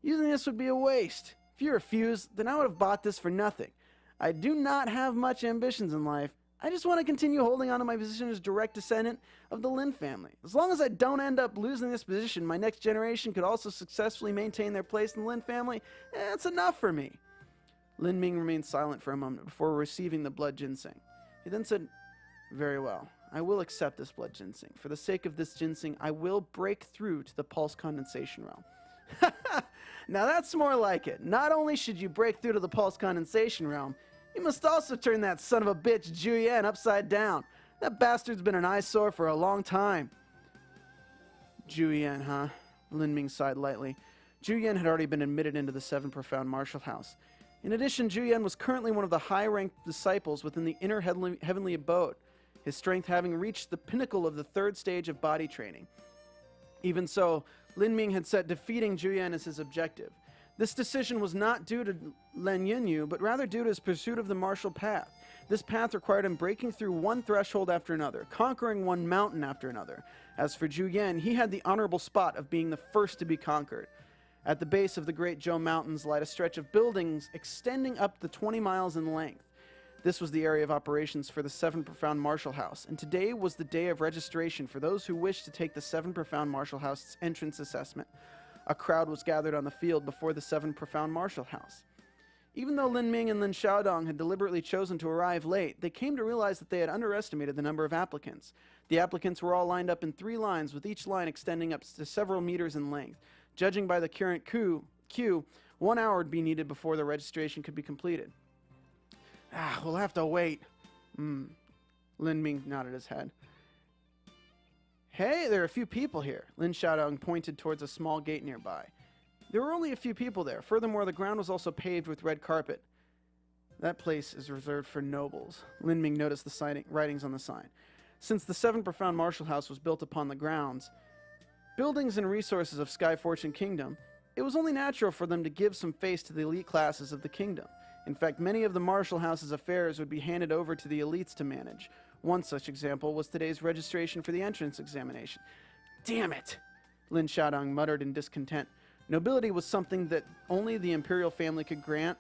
Speaker 1: Using this would be a waste. If you refuse, then I would have bought this for nothing. I do not have much ambitions in life. I just want to continue holding on to my position as direct descendant of the Lin family. As long as I don't end up losing this position, my next generation could also successfully maintain their place in the Lin family. That's enough for me." Lin Ming remained silent for a moment before receiving the blood ginseng. He then said, "Very well. I will accept this blood ginseng. For the sake of this ginseng, I will break through to the pulse condensation realm." Now that's more like it. Not only should you break through to the pulse condensation realm, you must also turn that son of a bitch Juyen upside down. That bastard's been an eyesore for a long time. Juyen, huh? Lin Ming sighed lightly. Juyen had already been admitted into the 7 Profound Martial House. In addition, Juyen was currently one of the high-ranked disciples within the inner heavenly abode, his strength having reached the pinnacle of the 3rd stage of body training. Even so, Lin Ming had set defeating Juyen as his objective. This decision was not due to Lin Yunyu, but rather due to his pursuit of the martial path. This path required him breaking through one threshold after another, conquering one mountain after another. As for Juyen, he had the honorable spot of being the first to be conquered. At the base of the Great Zhou Mountains lied a stretch of buildings extending up to 20 miles in length. This was the area of operations for the 7 Profound Martial House, and today was the day of registration for those who wished to take the 7 Profound Martial House's entrance assessment. A crowd was gathered on the field before the 7 Profound Martial House. Even though Lin Ming and Lin Xiaodong had deliberately chosen to arrive late, they came to realize that they had underestimated the number of applicants. The applicants were all lined up in 3 lines, with each line extending up to several meters in length. Judging by the current queue, 1 hour would be needed before the registration could be completed. We'll have to wait. Lin Ming nodded his head. Hey, there are a few people here. Lin Xiaodong pointed towards a small gate nearby. There were only a few people there. Furthermore, the ground was also paved with red carpet. That place is reserved for nobles. Lin Ming noticed the writings on the sign. Since the 7 Profound Martial House was built upon the grounds, buildings and resources of Sky Fortune Kingdom, it was only natural for them to give some face to the elite classes of the kingdom. In fact, many of the Martial House's affairs would be handed over to the elites to manage. One such example was today's registration for the entrance examination. Damn it! Lin Xiaodong muttered in discontent. Nobility was something that only the imperial family could grant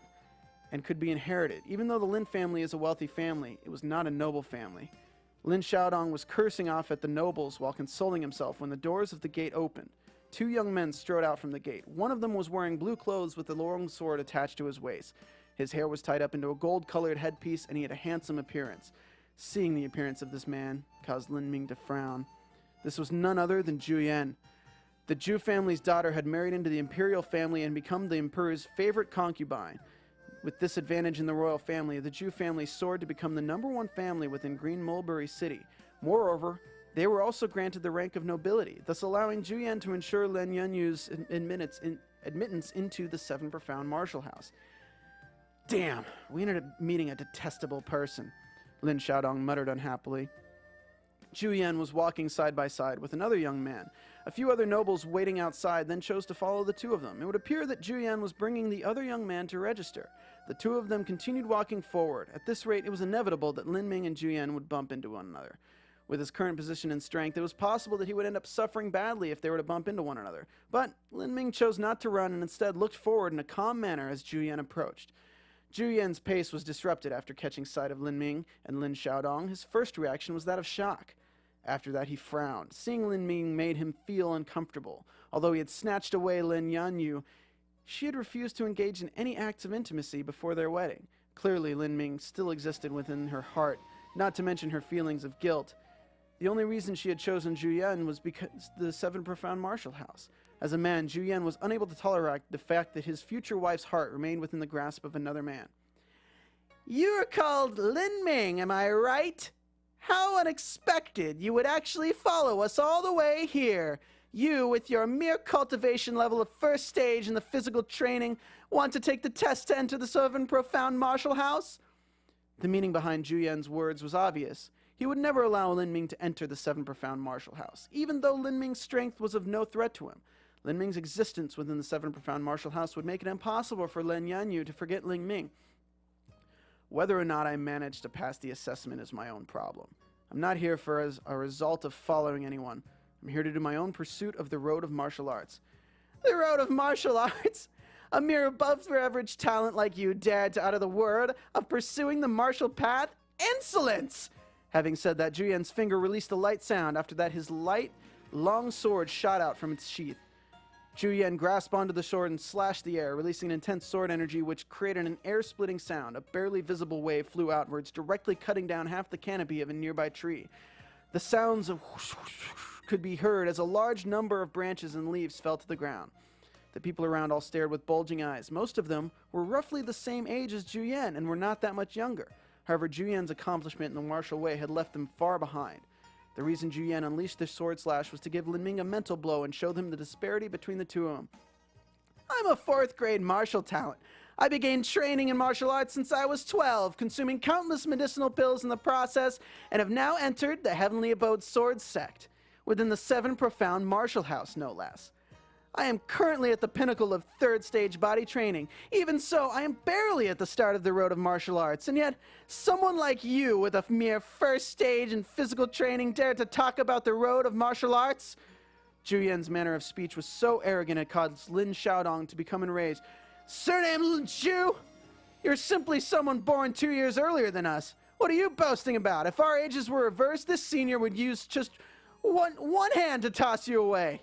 Speaker 1: and could be inherited. Even though the Lin family is a wealthy family, it was not a noble family. Lin Xiaodong was cursing off at the nobles while consoling himself when the doors of the gate opened. 2 young men strode out from the gate. One of them was wearing blue clothes with a long sword attached to his waist. His hair was tied up into a gold-colored headpiece, and he had a handsome appearance. Seeing the appearance of this man caused Lin Ming to frown. This was none other than Juyen. The Zhu family's daughter had married into the imperial family and become the emperor's favorite concubine. With this advantage in the royal family, the Zhu family soared to become the #1 family within Green Mulberry City. Moreover, They were also granted the rank of nobility, thus allowing Juyan to ensure Lin Yunyu's admittance into the Seven Profound Martial House. Damn, we ended up meeting a detestable person, Lin Xiaodong muttered unhappily. Juyan was walking side by side with another young man. A few other nobles waiting outside then chose to follow the two of them. It would appear that Juyan was bringing the other young man to register. The two of them continued walking forward. At this rate, it was inevitable that Lin Ming and Juyan would bump into one another. With his current position and strength, it was possible that he would end up suffering badly if they were to bump into one another. But Lin Ming chose not to run and instead looked forward in a calm manner as Juyan approached. Juyan's pace was disrupted after catching sight of Lin Ming and Lin Xiaodong. His first reaction was that of shock. After that, he frowned. Seeing Lin Ming made him feel uncomfortable. Although he had snatched away Lin Yanyu, she had refused to engage in any acts of intimacy before their wedding. Clearly, Lin Ming still existed within her heart, not to mention her feelings of guilt. The only reason she had chosen Juyan was because the Seven Profound Martial House. As a man, Juyan was unable to tolerate the fact that his future wife's heart remained within the grasp of another man. "You are called Lin Ming, am I right? How unexpected you would actually follow us all the way here. You, with your mere cultivation level of first stage in the physical training, want to take the test to enter the Seven Profound Martial House?" The meaning behind Juyan's words was obvious. He would never allow Lin Ming to enter the Seven Profound Martial House, even though Lin Ming's strength was of no threat to him. Lin Ming's existence within the Seven Profound Martial House would make it impossible for Lin Yanyu to forget Lin Ming. Whether or not I manage to pass the assessment is my own problem. I'm not here for as a result of following anyone. I'm here to do my own pursuit of the road of martial arts. The road of martial arts? A mere above-average talent like you dared to utter the word of pursuing the martial path? Insolence! Having said that, Juyan's finger released a light sound. After that, his light, long sword shot out from its sheath. Juyan grasped onto the sword and slashed the air, releasing an intense sword energy which created an air-splitting sound. A barely visible wave flew outwards, directly cutting down half the canopy of a nearby tree. The sounds of whoosh, whoosh, whoosh could be heard as a large number of branches and leaves fell to the ground. The people around all stared with bulging eyes. Most of them were roughly the same age as Juyan and were not that much younger. However, Juyan's accomplishment in the martial way had left them far behind. The reason Juyan unleashed this sword slash was to give Lin Ming a mental blow and show them the disparity between the two of them. "I'm a 4th grade martial talent. I began training in martial arts since I was 12, consuming countless medicinal pills in the process, and have now entered the Heavenly Abode Sword Sect, within the Seven Profound Martial House, no less. I am currently at the pinnacle of 3rd stage body training. Even so, I am barely at the start of the road of martial arts, and yet someone like you with a mere 1st stage in physical training dared to talk about the road of martial arts?" Juyan's manner of speech was so arrogant it caused Lin Xiaodong to become enraged. "Surname Lin Chu? You're simply someone born 2 years earlier than us. What are you boasting about? If our ages were reversed, this senior would use just one hand to toss you away."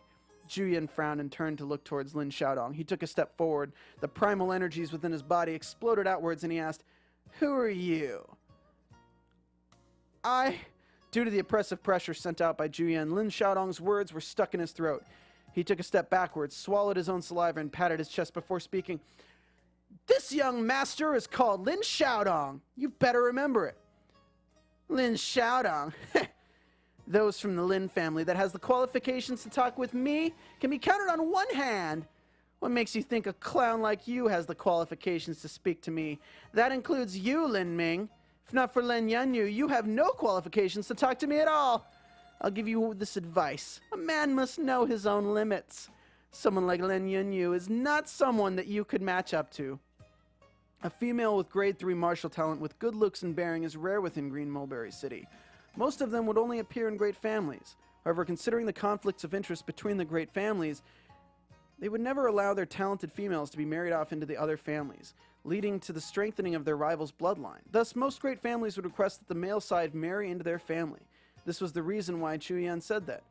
Speaker 1: Juyan frowned and turned to look towards Lin Xiaodong. He took a step forward. The primal energies within his body exploded outwards, and he asked, "Who are you?" Due to the oppressive pressure sent out by Juyan, Lin Xiaodong's words were stuck in his throat. He took a step backwards, swallowed his own saliva, and patted his chest before speaking. "This young master is called Lin Xiaodong. You better remember it." "Lin Xiaodong? Those from the Lin family that has the qualifications to talk with me can be counted on one hand. What makes you think a clown like you has the qualifications to speak to me? That includes you, Lin Ming. If not for Lin Yanyu, you have no qualifications to talk to me at all. I'll give you this advice. A man must know his own limits. Someone like Lin Yanyu is not someone that you could match up to. A female with grade 3 martial talent with good looks and bearing is rare within Green Mulberry City. Most of them would only appear in great families. However, considering the conflicts of interest between the great families, they would never allow their talented females to be married off into the other families, leading to the strengthening of their rival's bloodline. Thus, most great families would request that the male side marry into their family. This was the reason why Chuyan said that.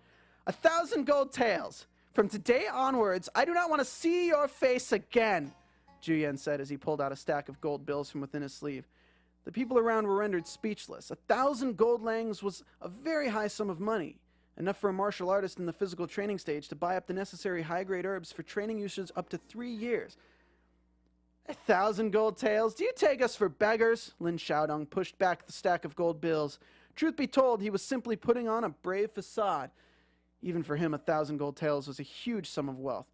Speaker 1: 1,000 gold taels. From today onwards, I do not want to see your face again, Juyan said as he pulled out a stack of gold bills from within his sleeve. The people around were rendered speechless. 1,000 gold langs was a very high sum of money, enough for a martial artist in the physical training stage to buy up the necessary high-grade herbs for training usage up to 3 years. 1,000 gold taels? Do you take us for beggars? Lin Xiaodong pushed back the stack of gold bills. Truth be told, he was simply putting on a brave facade. Even for him, 1,000 gold taels was a huge sum of wealth.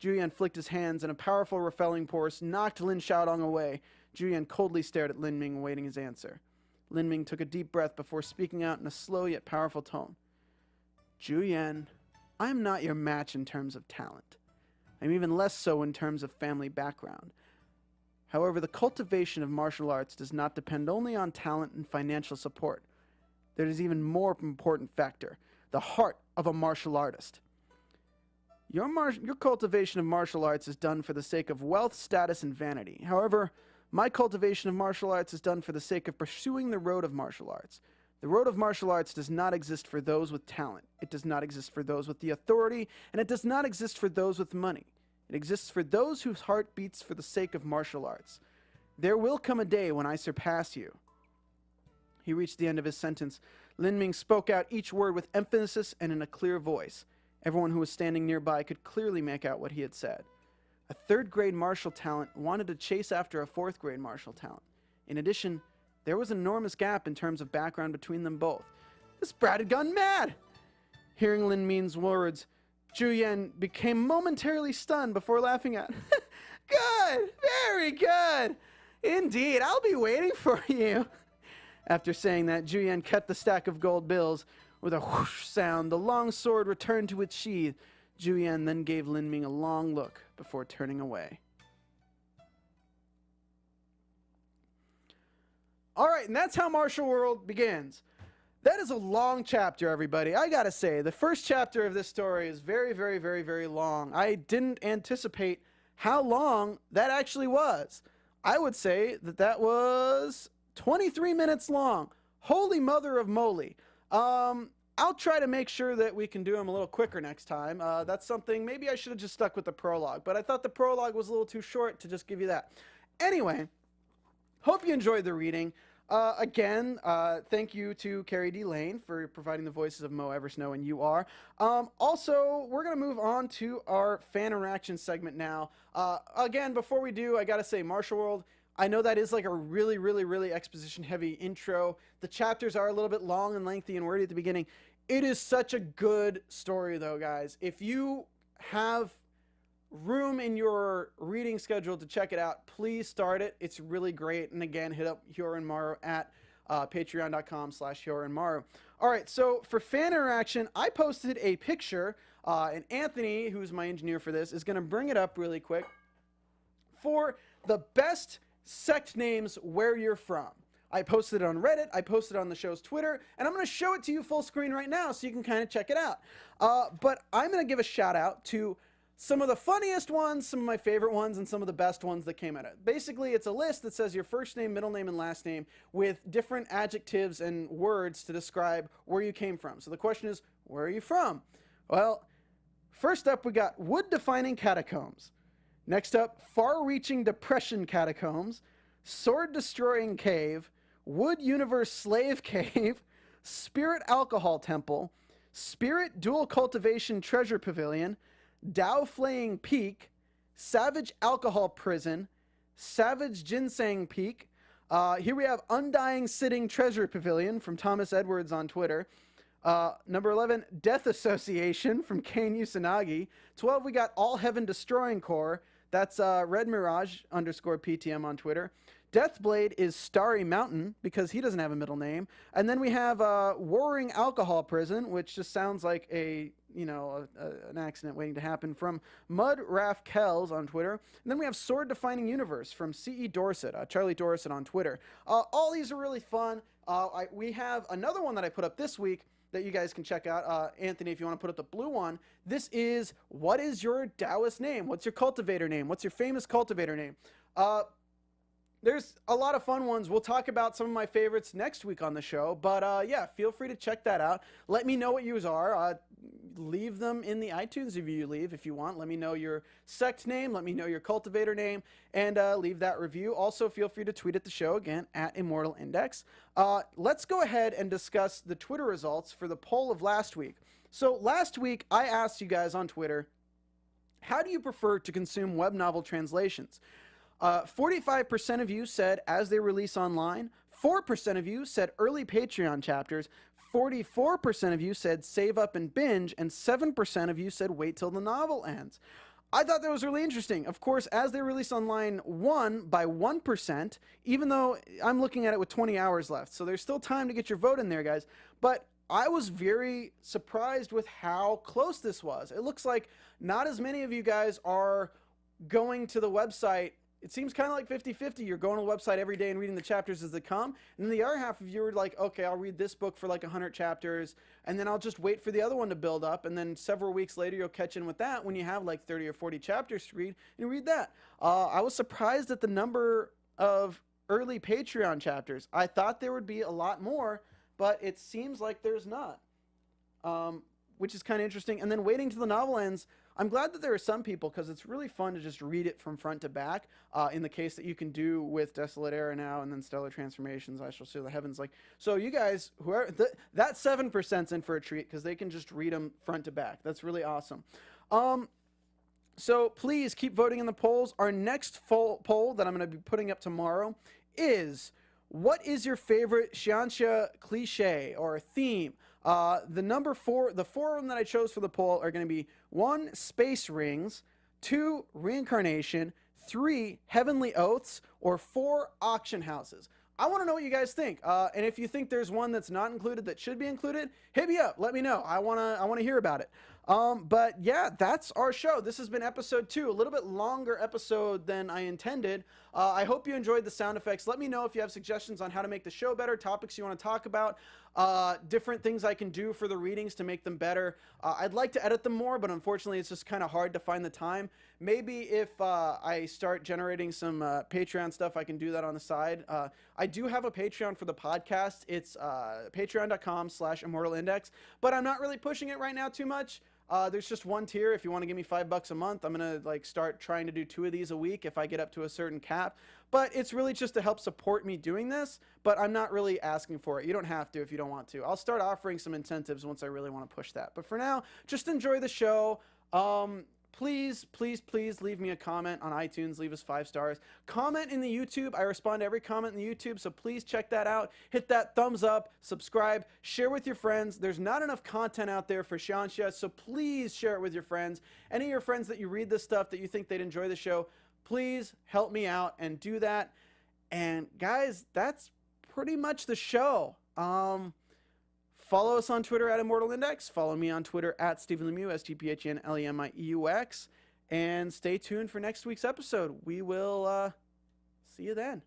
Speaker 1: Juyan flicked his hands, and a powerful repelling force knocked Lin Xiaodong away. Juyan coldly stared at Lin Ming, awaiting his answer. Lin Ming took a deep breath before speaking out in a slow yet powerful tone. Juyan, I am not your match in terms of talent. I am even less so in terms of family background. However, the cultivation of martial arts does not depend only on talent and financial support. There is even more important factor, the heart of a martial artist. Your cultivation of martial arts is done for the sake of wealth, status, and vanity. However, my cultivation of martial arts is done for the sake of pursuing the road of martial arts. The road of martial arts does not exist for those with talent. It does not exist for those with the authority, and it does not exist for those with money. It exists for those whose heart beats for the sake of martial arts. There will come a day when I surpass you. He reached the end of his sentence. Lin Ming spoke out each word with emphasis and in a clear voice. Everyone who was standing nearby could clearly make out what he had said. A third-grade martial talent wanted to chase after a fourth-grade martial talent. In addition, there was an enormous gap in terms of background between them both. This brat had gone mad! Hearing Lin Ming's words, Juyan became momentarily stunned before laughing at. Good! Very good! Indeed, I'll be waiting for you. After saying that, Juyan kept the stack of gold bills. With a whoosh sound, the long sword returned to its sheath. Juyan then gave Lin Ming a long look before turning away. Alright, and that's how Martial World begins. That is a long chapter, everybody. I gotta say, the first chapter of this story is very, very, very, very long. I didn't anticipate how long that actually was. I would say that that was 23 minutes long. Holy mother of moly. I'll try to make sure that we can do them a little quicker next time. That's something, maybe I should have just stuck with the prologue, but I thought the prologue was a little too short to just give you that. Anyway, hope you enjoyed the reading. Again, thank you to Carrie D. Lane for providing the voices of Mo Eversnow and You Are. Also, we're going to move on to our fan interaction segment now. Again, before we do, I got to say, Martial World, I know that is like a really, really, really exposition-heavy intro. The chapters are a little bit long and lengthy and wordy at the beginning. It is such a good story, though, guys. If you have room in your reading schedule to check it out, please start it. It's really great. And again, hit up Hyorinmaru at patreon.com/Hyorinmaru. All right, so for fan interaction, I posted a picture, and Anthony, who's my engineer for this, is going to bring it up really quick for the best sect names where you're from. I posted it on Reddit, I posted it on the show's Twitter, and I'm going to show it to you full screen right now so you can kind of check it out. But I'm going to give a shout out to some of the funniest ones, some of my favorite ones, and some of the best ones that came out of it. Basically, it's a list that says your first name, middle name, and last name with different adjectives and words to describe where you came from. So the question is, where are you from? Well, first up, we got wood-defining catacombs. Next up, far-reaching depression catacombs, sword-destroying cave, wood universe slave cave, spirit alcohol temple, spirit dual cultivation treasure pavilion, Dao flaying peak, savage alcohol prison, savage ginseng peak. Here we have undying sitting treasure pavilion from Thomas Edwards on Twitter. Number 11, Death Association from Kane Usanagi. 12, we got All Heaven Destroying Core. That's Red Mirage _PTM on Twitter. Deathblade is Starry Mountain because he doesn't have a middle name. And then we have Warring Alcohol Prison, which just sounds like an accident waiting to happen, from Mud Raff Kells on Twitter. And then we have Sword Defining Universe from C.E. Dorset, Charlie Dorset on Twitter. All these are really fun. We have another one that I put up this week that you guys can check out. Anthony, if you want to put up the blue one, this is, what is your Taoist name? What's your cultivator name? What's your famous cultivator name? There's a lot of fun ones. We'll talk about some of my favorites next week on the show, but yeah, feel free to check that out. Let me know what yours are. Leave them in the iTunes review if you want. Let me know your sect name. Let me know your cultivator name, and leave that review. Also, feel free to tweet at the show again at Immortal Index. Let's go ahead and discuss the Twitter results for the poll of last week. So last week, I asked you guys on Twitter, how do you prefer to consume web novel translations? 45% of you said as they release online, 4% of you said early Patreon chapters, 44% of you said save up and binge, and 7% of you said wait till the novel ends. I thought that was really interesting. Of course, as they release on line 1 by 1%, even though I'm looking at it with 20 hours left, so there's still time to get your vote in there, guys. But I was very surprised with how close this was. It looks like not as many of you guys are going to the website. It seems kind of like 50-50. You're going to the website every day and reading the chapters as they come. And then the other half of you are like, okay, I'll read this book for like 100 chapters, and then I'll just wait for the other one to build up. And then several weeks later, you'll catch in with that when you have like 30 or 40 chapters to read, and read that. I was surprised at the number of early Patreon chapters. I thought there would be a lot more, but it seems like there's not, which is kind of interesting. And then waiting till the novel ends, I'm glad that there are some people, because it's really fun to just read it from front to back, in the case that you can do with Desolate Era now, and then Stellar Transformations, I Shall See the Heavens. Like, so you guys, whoever, that 7%'s in for a treat, because they can just read them front to back. That's really awesome. So please keep voting in the polls. Our next poll that I'm going to be putting up tomorrow is, what is your favorite Xianxia cliche or theme? The four of them that I chose for the poll are going to be 1, space rings, 2, reincarnation, 3, heavenly oaths, or 4, auction houses. I want to know what you guys think. And if you think there's one that's not included that should be included, hit me up. Let me know. I want to hear about it. But yeah, that's our show. This has been episode 2, a little bit longer episode than I intended. I hope you enjoyed the sound effects. Let me know if you have suggestions on how to make the show better, topics you want to talk about, different things I can do for the readings to make them better. I'd like to edit them more, but unfortunately it's just kind of hard to find the time. Maybe if I start generating some Patreon stuff, I can do that on the side. I do have a Patreon for the podcast. It's patreon.com/Immortal Index, but I'm not really pushing it right now too much. There's just one tier. If you want to give me $5 a month, I'm going to like start trying to do 2 of these a week if I get up to a certain cap. But it's really just to help support me doing this, but I'm not really asking for it. You don't have to if you don't want to. I'll start offering some incentives once I really want to push that. But for now, just enjoy the show. Please, please, please leave me a comment on iTunes. Leave us 5 stars. Comment in the YouTube. I respond to every comment in the YouTube, so please check that out. Hit that thumbs up, subscribe, share with your friends. There's not enough content out there for Xianxia, so please share it with your friends. Any of your friends that you read this stuff that you think they'd enjoy the show, please help me out and do that. And guys, that's pretty much the show. Follow us on Twitter at Immortal Index. Follow me on Twitter at Stephen Lemieux, STPHNLEMIEUX. And stay tuned for next week's episode. We will see you then.